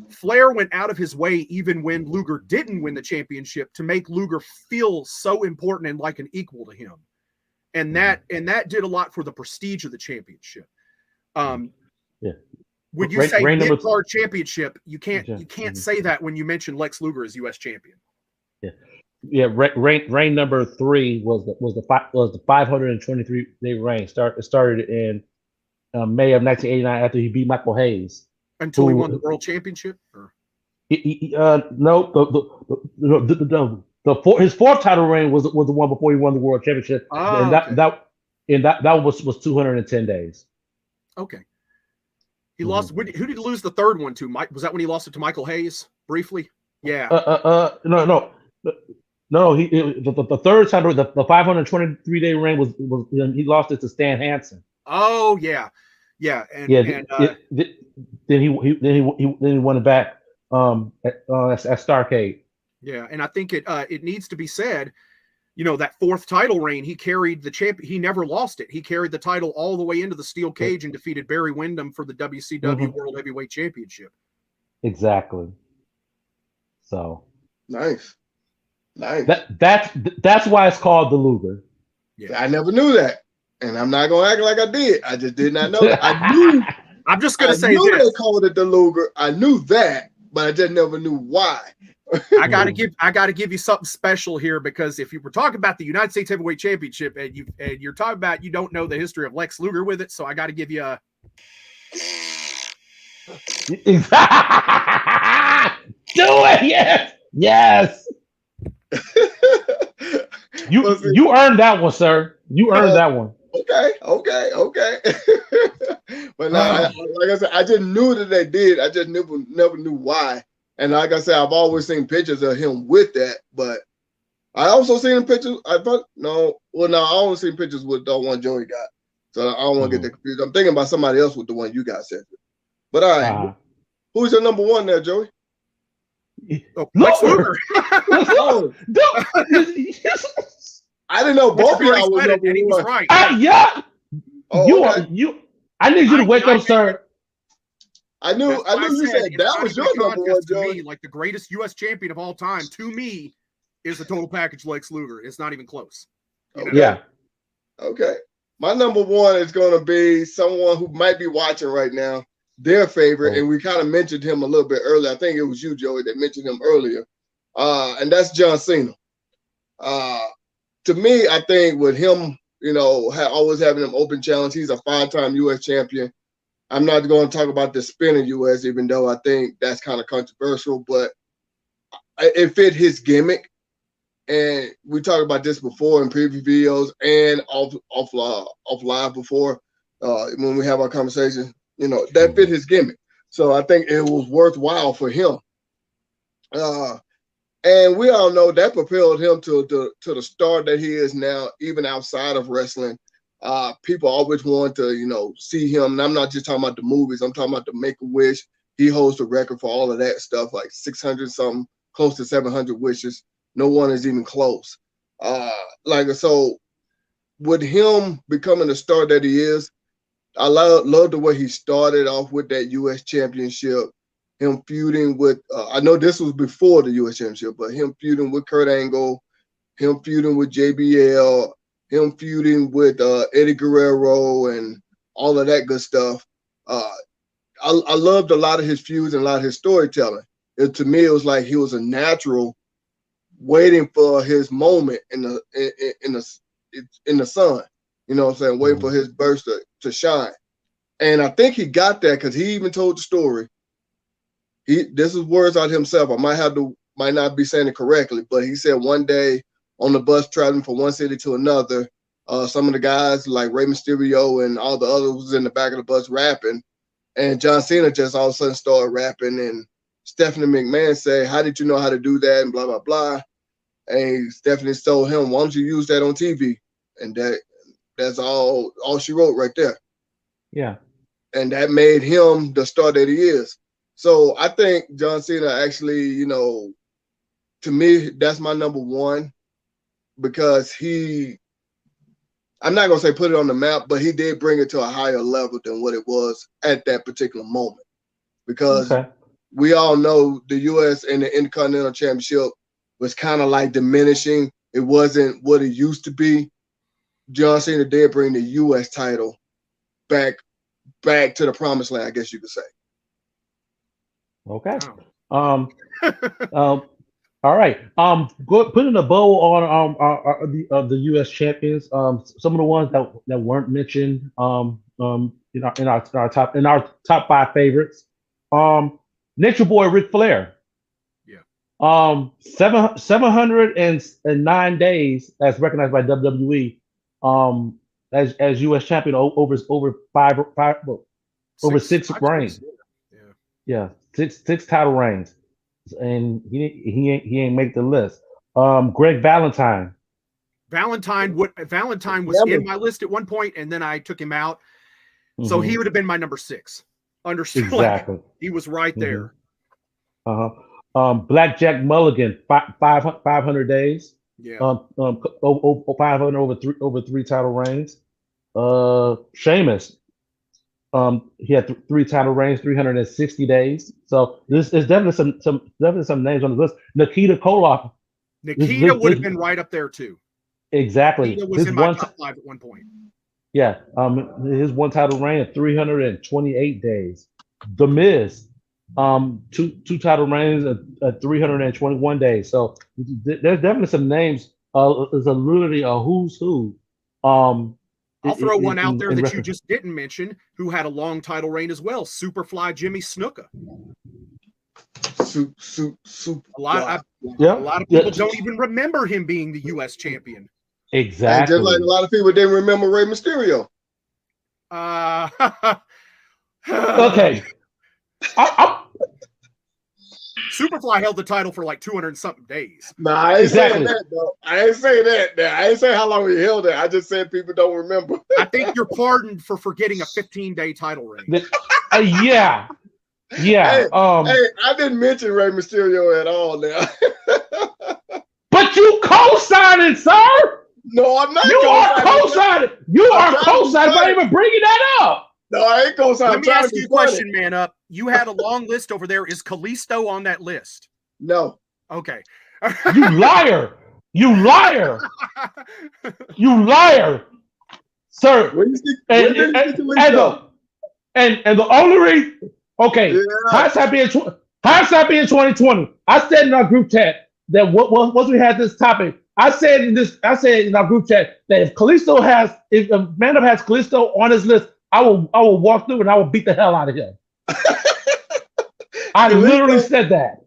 [SPEAKER 3] Flair went out of his way even when Luger didn't win the championship to make Luger feel so important and like an equal to him, and that did a lot for the prestige of the championship. When you say mid-card championship, you can't say that when you mention Lex Luger as U.S. champion.
[SPEAKER 2] Yeah, reign number 3 was the 523 day reign. It started in May of 1989 after he beat Michael Hayes.
[SPEAKER 3] Until he won the world championship? Or?
[SPEAKER 2] No, his 4th title reign was the one before he won the world championship, and that was 210 days. Okay.
[SPEAKER 3] He lost. Who did he lose the 3rd one to? Mike, was that when he lost it to Michael Hayes briefly? Yeah.
[SPEAKER 2] No. The 3rd title, the 523 day reign was he lost it to Stan Hansen.
[SPEAKER 3] Oh yeah. Then
[SPEAKER 2] he won it back at Starrcade.
[SPEAKER 3] Yeah, and I think it needs to be said, that 4th title reign, he carried the champion. He never lost it. He carried the title all the way into the steel cage and defeated Barry Windham for the WCW World Heavyweight Championship.
[SPEAKER 2] Exactly. So
[SPEAKER 1] nice.
[SPEAKER 2] That's why it's called the Luger.
[SPEAKER 1] Yeah. I never knew that, and I'm not gonna act like I did. I just did not know that. I knew.
[SPEAKER 3] I'm just gonna say
[SPEAKER 1] this.
[SPEAKER 3] They
[SPEAKER 1] called it the Luger. I knew that, but I just never knew why.
[SPEAKER 3] I gotta give you something special here, because if you were talking about the United States Heavyweight Championship and you're talking about you don't know the history of Lex Luger with it, so I got to give you a.
[SPEAKER 2] Do it, yes. You earned that one, sir. You earned that one.
[SPEAKER 1] Okay. But like I said, I just knew that they did. I just never knew why. And like I said, I've always seen pictures of him with that, but I also seen pictures. I only seen pictures with the one Joey got. So I don't want to get that confused. I'm thinking about somebody else with the one you got said. But all right, who's your number 1 there, Joey?
[SPEAKER 3] Lex Luger.
[SPEAKER 1] I didn't know both of y'all was number 1.
[SPEAKER 3] And he was right.
[SPEAKER 2] Yeah. I need you to wake up, sir.
[SPEAKER 1] I knew you said that was your number one,
[SPEAKER 3] to me, like the greatest U.S. champion of all time, to me, is the total package Lex Luger. It's not even close.
[SPEAKER 1] You know? Yeah. Okay. My number one is going to be someone who might be watching right now, their favorite, and we kind of mentioned him a little bit earlier. I think it was you, Joey, that mentioned him earlier, and that's John Cena. To me, I think with him, you know, always having an open challenge, he's a 5-time U.S. champion. I'm not going to talk about the spinning U.S., even though I think that's kind of controversial, but it fit his gimmick. And we talked about this before in preview videos and off live before when we have our conversation. You know, that fit his gimmick. So I think it was worthwhile for him. And we all know that propelled him to the star that he is now, even outside of wrestling. People always want to, you know, see him. And I'm not just talking about the movies. I'm talking about the Make-A-Wish. He holds the record for all of that stuff, like 600 something, close to 700 wishes. No one is even close. So with him becoming the star that he is, I love the way he started off with that U.S. championship, him feuding with, I know this was before the U.S. championship, but him feuding with Kurt Angle, him feuding with JBL, him feuding with Eddie Guerrero and all of that good stuff. I loved a lot of his feuds and a lot of his storytelling. To me, it was like he was a natural waiting for his moment in the sun. You know what I'm saying? Waiting for his burst to shine. And I think he got that because he even told the story. This is words out himself. I might not be saying it correctly, but he said one day on the bus traveling from one city to another, some of the guys like Rey Mysterio and all the others was in the back of the bus rapping, and John Cena just all of a sudden started rapping, and Stephanie McMahon said, "How did you know how to do that?" and blah blah blah. And Stephanie told him, "Why don't you use that on TV?" And that's all she wrote right there.
[SPEAKER 2] Yeah.
[SPEAKER 1] And that made him the star that he is. So I think John Cena actually, you know, to me, that's my number one because I'm not going to say put it on the map, but he did bring it to a higher level than what it was at that particular moment. Because we all know the U.S. and the Intercontinental Championship was kind of like diminishing. It wasn't what it used to be. John Cena did bring the U.S. title back to the promised land, I guess you could say.
[SPEAKER 2] Okay. All right. Putting a bow on the U.S. champions. Some of the ones that weren't mentioned in our top 5 favorites. Nature Boy Ric Flair. Yeah. 709 days as recognized by WWE. As U.S. champion over 6 reigns. Yeah, six title reigns, and he ain't make the list. Greg Valentine.
[SPEAKER 3] Valentine was in my list at one point, and then I took him out, so he would have been my number 6. Understood?
[SPEAKER 2] Exactly.
[SPEAKER 3] He was right there.
[SPEAKER 2] Blackjack Mulligan, 500 days.
[SPEAKER 3] Yeah.
[SPEAKER 2] 500 over 3 title reigns. Sheamus. He had 3 title reigns, 360 days. So this is definitely some names on the list. Nikita Koloff.
[SPEAKER 3] Nikita would have been right up there too.
[SPEAKER 2] Exactly.
[SPEAKER 3] Nikita was in my top 5 at one point.
[SPEAKER 2] Yeah. His 1 title reign of 328 days. The Miz. 2 title reigns at 321 days. So there's definitely some names. There's literally a who's who.
[SPEAKER 3] I'll throw one out there that you just didn't mention, who had a long title reign as well. Superfly Jimmy Snuka. A lot of people don't even remember him being the U.S. champion.
[SPEAKER 2] Exactly.
[SPEAKER 1] And just like a lot of people didn't remember Rey Mysterio.
[SPEAKER 2] Okay.
[SPEAKER 3] Superfly held the title for like 200 and something days.
[SPEAKER 1] Nah, I ain't saying that, though. I ain't saying that. I ain't saying how long he held it. I just said people don't remember.
[SPEAKER 3] I think you're pardoned for forgetting a 15-day title reign.
[SPEAKER 2] Yeah.
[SPEAKER 1] Hey, I didn't mention Rey Mysterio at all now.
[SPEAKER 2] But you co-signing, sir.
[SPEAKER 1] No, I'm not.
[SPEAKER 2] You are co-signing. You are co-signing by even bringing that up.
[SPEAKER 1] No, I ain't gonna say.
[SPEAKER 3] Let me ask you a question, man up. You had a long list over there. Is Kalisto on that list?
[SPEAKER 1] No.
[SPEAKER 3] Okay.
[SPEAKER 2] You liar! You liar! You liar, sir! And the only reason, okay, hindsight being 2020. I said in our group chat that once we had this topic, I said in our group chat that if Mandup has Kalisto on his list, I will walk through and I will beat the hell out of him. I literally said that.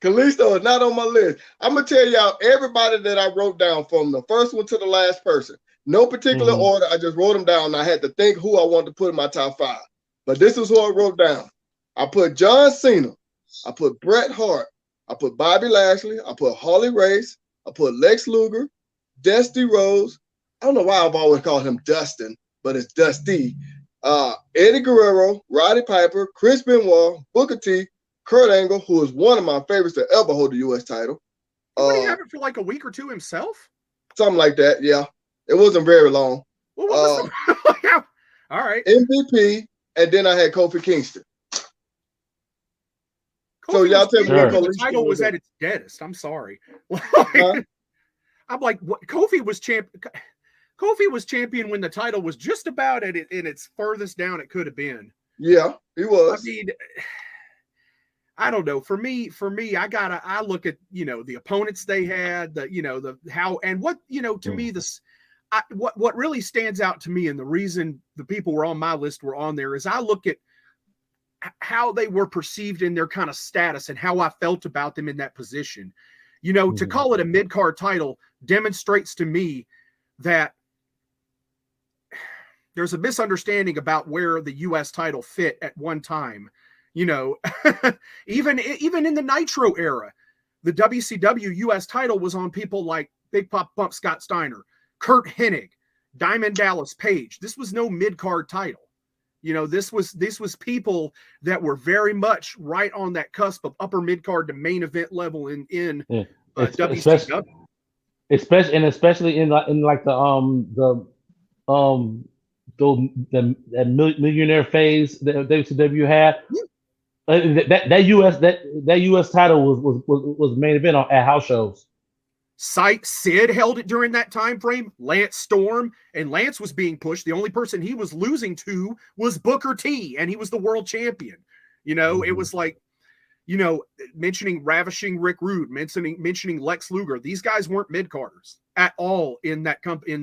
[SPEAKER 1] Kalisto is not on my list. I'm gonna tell y'all everybody that I wrote down from the first one to the last person. No particular order. I just wrote them down. I had to think who I wanted to put in my top 5. But this is who I wrote down. I put John Cena. I put Bret Hart. I put Bobby Lashley. I put Harley Race. I put Lex Luger, Dusty Rhodes. I don't know why I've always called him Dustin, but it's Dusty. Eddie Guerrero, Roddy Piper, Chris Benoit, Booker T, Kurt Angle, who is one of my favorites to ever hold the U.S. title.
[SPEAKER 3] Did he have it for like a week or two himself?
[SPEAKER 1] Something like that, yeah. It wasn't very long.
[SPEAKER 3] Well, all right.
[SPEAKER 1] MVP, and then I had Kofi Kingston. So y'all tell me
[SPEAKER 3] when the title was at its deadest. I'm sorry. I'm like, what? Kofi was champion when the title was just about in its furthest down it could have been.
[SPEAKER 1] Yeah, he was.
[SPEAKER 3] I mean, I don't know. For me, I look at, the opponents they had, to me, what really stands out to me, and the reason the people were on my list were on there, is I look at how they were perceived in their kind of status and how I felt about them in that position. To call it a mid-card title demonstrates to me that there's a misunderstanding about where the U.S. title fit at one time. Even in the Nitro era, the WCW U.S. title was on people like Big Pop Scott Steiner, Kurt Hennig, Diamond Dallas Page. This was no mid-card title. This was people that were very much right on that cusp of upper mid-card to main event level in WCW.
[SPEAKER 2] Especially in the millionaire phase that WCW had. That US title was main event at house shows.
[SPEAKER 3] Sid held it during that time frame. Lance Storm, and Lance was being pushed. The only person he was losing to was Booker T, and he was the world champion. It was like, mentioning Ravishing Rick Rude, mentioning Lex Luger. These guys weren't mid-carders at all in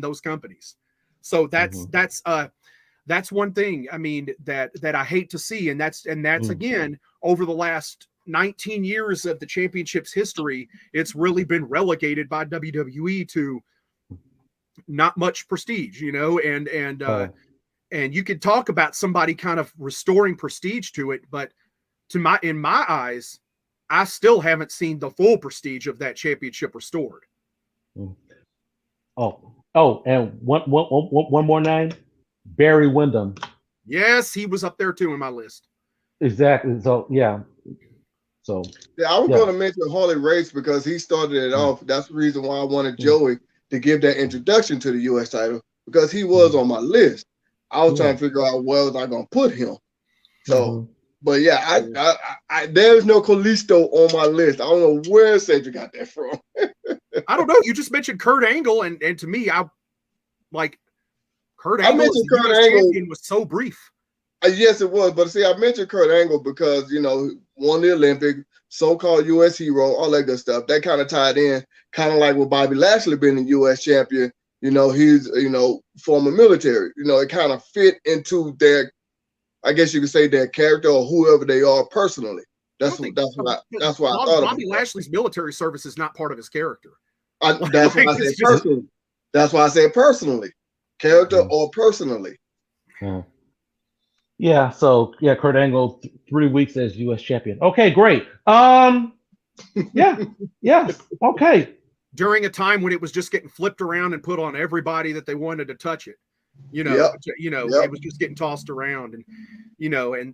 [SPEAKER 3] those companies. So that's one thing. I mean, that I hate to see, and that's again, over the last 19 years of the championship's history, it's really been relegated by WWE to not much prestige, and you could talk about somebody kind of restoring prestige to it, but in my eyes, I still haven't seen the full prestige of that championship restored.
[SPEAKER 2] And one more name, Barry Windham.
[SPEAKER 3] Yes, he was up there too in my list.
[SPEAKER 2] Exactly. So yeah.
[SPEAKER 1] I was going to mention Harley Race because he started it off. That's the reason why I wanted Joey to give that introduction to the U.S. title, because he was on my list. I was trying to figure out where was I going to put him. So, but yeah, I there's no Kalisto on my list. I don't know where Cedric got that from.
[SPEAKER 3] I don't know. You just mentioned Kurt Angle, and to me, Kurt Angle as the US champion was so brief.
[SPEAKER 1] Yes, it was. But see, I mentioned Kurt Angle because, won the Olympic, so-called U.S. hero, all that good stuff. That kind of tied in, kind of like with Bobby Lashley being the U.S. champion. He's, former military. It kind of fit into their, I guess you could say, their character or whoever they are personally. That's why I thought
[SPEAKER 3] Bobby Lashley's military service is not part of his character.
[SPEAKER 1] That's why I said personally. That's why I said personally. Character or personally.
[SPEAKER 2] Yeah, so Kurt Angle 3 weeks as U.S. champion. Okay, great. Okay.
[SPEAKER 3] During a time when it was just getting flipped around and put on everybody that they wanted to touch it. It was just getting tossed around, and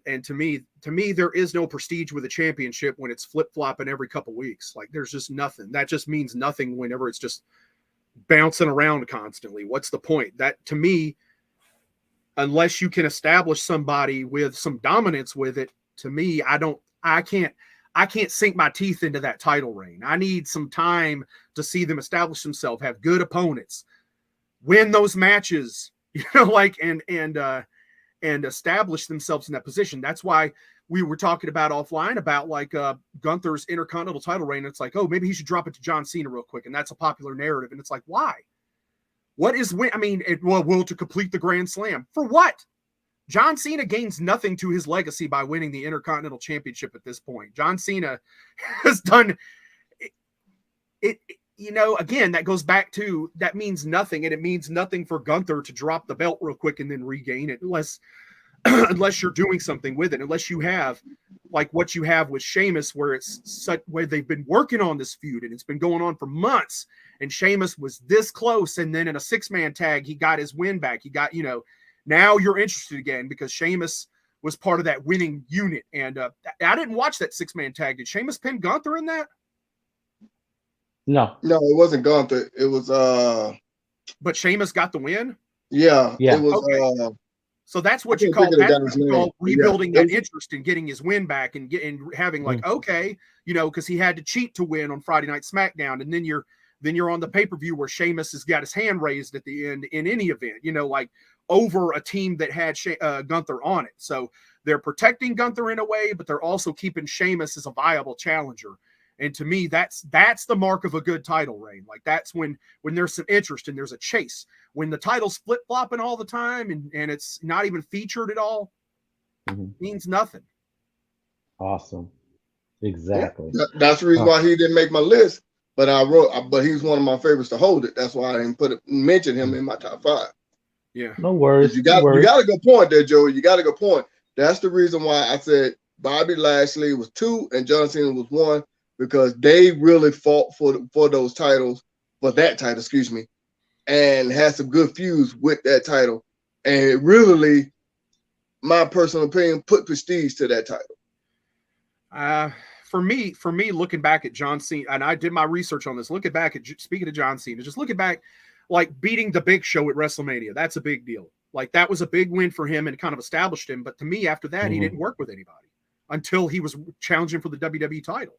[SPEAKER 3] and to me there is no prestige with a championship when it's flip-flopping every couple weeks. Like, there's just nothing. That just means nothing whenever it's just bouncing around constantly. What's the point? That, to me, unless you can establish somebody with some dominance with it, to me, I can't sink my teeth into that title reign. I need some time to see them establish themselves, have good opponents, win those matches, and establish themselves in that position. That's why we were talking about offline about like Gunther's Intercontinental title reign. It's like, oh, maybe he should drop it to John Cena real quick. And that's a popular narrative. And it's like, why? What is win? I mean, to complete the Grand Slam. For what? John Cena gains nothing to his legacy by winning the Intercontinental Championship at this point. John Cena has done it. Again, that goes back to that means nothing, and it means nothing for Gunther to drop the belt real quick and then regain it unless you're doing something with it, unless you have like what you have with Sheamus, where where they've been working on this feud and it's been going on for months, and Sheamus was this close, and then in a 6-man tag he got his win back. He got, now you're interested again because Sheamus was part of that winning unit. And I didn't watch that 6-man tag. Did Sheamus pin Gunther in that?
[SPEAKER 2] No,
[SPEAKER 1] it wasn't Gunther. It was
[SPEAKER 3] but Sheamus got the win.
[SPEAKER 1] Yeah.
[SPEAKER 2] Yeah.
[SPEAKER 1] It was
[SPEAKER 3] Okay. So that's what you call rebuilding that interest in getting his win back and having like, okay, because he had to cheat to win on Friday Night SmackDown, and then you're on the pay-per-view where Sheamus has got his hand raised at the end in any event, like over a team that had Gunther on it. So they're protecting Gunther in a way, but they're also keeping Sheamus as a viable challenger. And to me, that's the mark of a good title reign. Like that's when there's some interest and there's a chase. When the title's flip-flopping all the time and it's not even featured at all, means nothing.
[SPEAKER 2] Awesome. Exactly.
[SPEAKER 1] Yeah, that's the reason why he didn't make my list. But but he's one of my favorites to hold it. That's why I didn't mention him in my top 5.
[SPEAKER 3] Yeah.
[SPEAKER 2] No worries.
[SPEAKER 1] You got a good point there, Joey. You got a good point. That's the reason why I said Bobby Lashley was 2 and John Cena was 1, because they really fought for those titles, for that title, excuse me, and had some good feuds with that title. And it really, my personal opinion, put prestige to that title.
[SPEAKER 3] For me, looking back at John Cena, and I did my research on this, looking back at, speaking of John Cena, just looking back, like beating the Big Show at WrestleMania, that's a big deal. Like that was a big win for him and kind of established him. But to me, after that, he didn't work with anybody until he was challenging for the WWE title.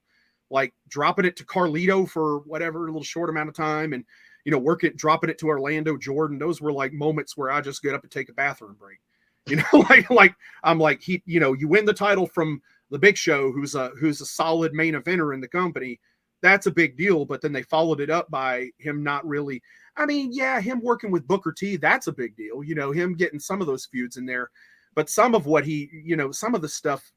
[SPEAKER 3] Like dropping it to Carlito for whatever, a little short amount of time, and dropping it to Orlando Jordan. Those were like moments where I just get up and take a bathroom break. Like I'm like, you win the title from the Big Show, who's a solid main eventer in the company. That's a big deal. But then they followed it up by him not really. I mean, yeah, him working with Booker T, that's a big deal. Him getting some of those feuds in there, but some of what he, some of the stuff,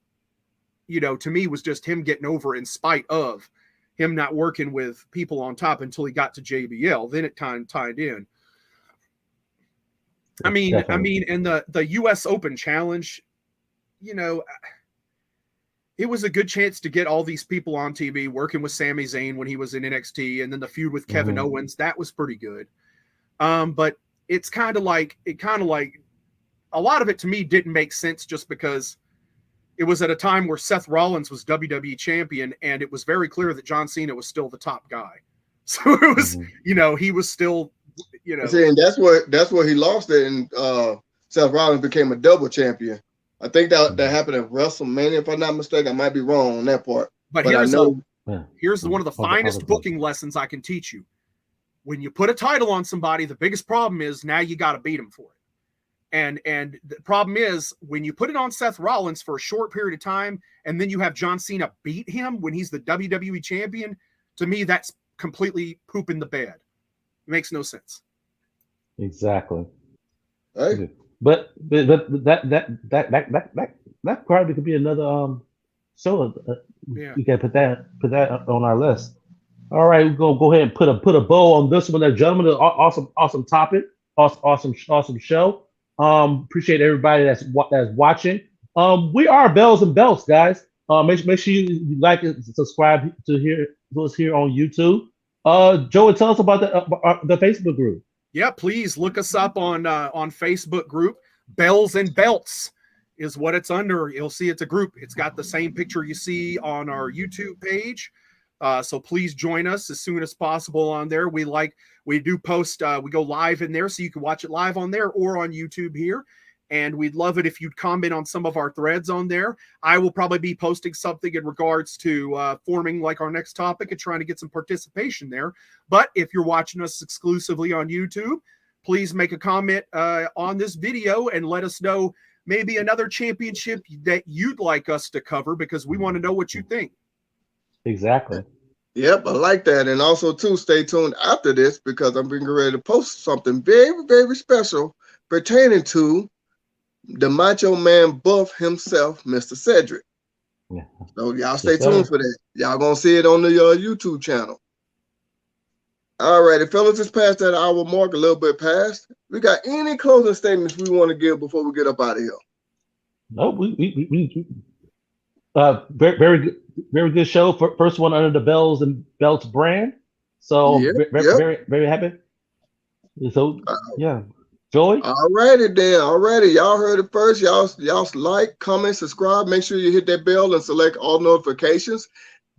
[SPEAKER 3] to me was just him getting over in spite of him not working with people on top until he got to JBL. Then it tied in. I mean, in the US Open Challenge, it was a good chance to get all these people on TV working with Sami Zayn when he was in NXT, and then the feud with Kevin Owens, that was pretty good. But it's kind of like a lot of it to me didn't make sense just because it was at a time where Seth Rollins was WWE champion, and it was very clear that John Cena was still the top guy. So it was, he was still,
[SPEAKER 1] See, and that's where he lost it, and Seth Rollins became a double champion. I think that happened at WrestleMania, if I'm not mistaken. I might be wrong on that part.
[SPEAKER 3] But here's one of the finest booking lessons I can teach you. When you put a title on somebody, the biggest problem is now you got to beat them for it. And the problem is when you put it on Seth Rollins for a short period of time, and then you have John Cena beat him when he's the WWE champion, to me, that's completely pooping the bed. It makes no sense.
[SPEAKER 2] Exactly.
[SPEAKER 1] Hey.
[SPEAKER 2] But that probably could be another show. We can put that on our list. All right, we're gonna go ahead and put a bow on this one, gentlemen. Awesome topic, awesome show. Appreciate everybody that's watching. We are Bells and Belts, guys. Make sure you like and subscribe to us here on YouTube. Joey, tell us about the Facebook group.
[SPEAKER 3] Yeah, please look us up on Facebook group. Bells and Belts is what it's under. You'll see it's a group. It's got the same picture you see on our YouTube page. So please join us as soon as possible on there. We do post, we go live in there, so you can watch it live on there or on YouTube here. and we'd love it if you'd comment on some of our threads on there. I will probably be posting something in regards to forming like our next topic and trying to get some participation there. But if you're watching us exclusively on YouTube, please make a comment on this video and let us know maybe another championship that you'd like us to cover, because we want to know what you think.
[SPEAKER 2] Exactly.
[SPEAKER 1] Yep, I like that. And also, too, stay tuned after this, because I'm getting ready to post something very, very special pertaining to the Macho Man buff himself, Mr. Cedric.
[SPEAKER 2] Yeah.
[SPEAKER 1] So y'all stay tuned for that. Y'all gonna see it on the YouTube channel. All righty, fellas, it's past that hour mark, a little bit past. We got any closing statements we want to give before we get up out of here?
[SPEAKER 2] No, very good show. First one under the Bells and Belts brand. So very happy. So yeah. Joey?
[SPEAKER 1] All righty then. Already. Y'all heard it first. Y'all like, comment, subscribe. Make sure you hit that bell and select all notifications,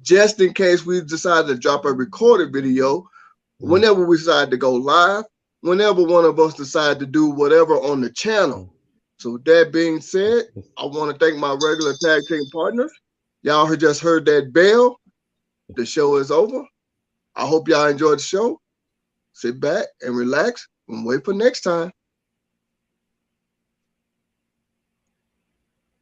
[SPEAKER 1] just in case we decide to drop a recorded video, whenever we decide to go live, whenever one of us decide to do whatever on the channel. So that being said, I want to thank my regular tag team partners. Y'all just heard that bell. The show is over. I hope y'all enjoyed the show. Sit back and relax and wait for next time.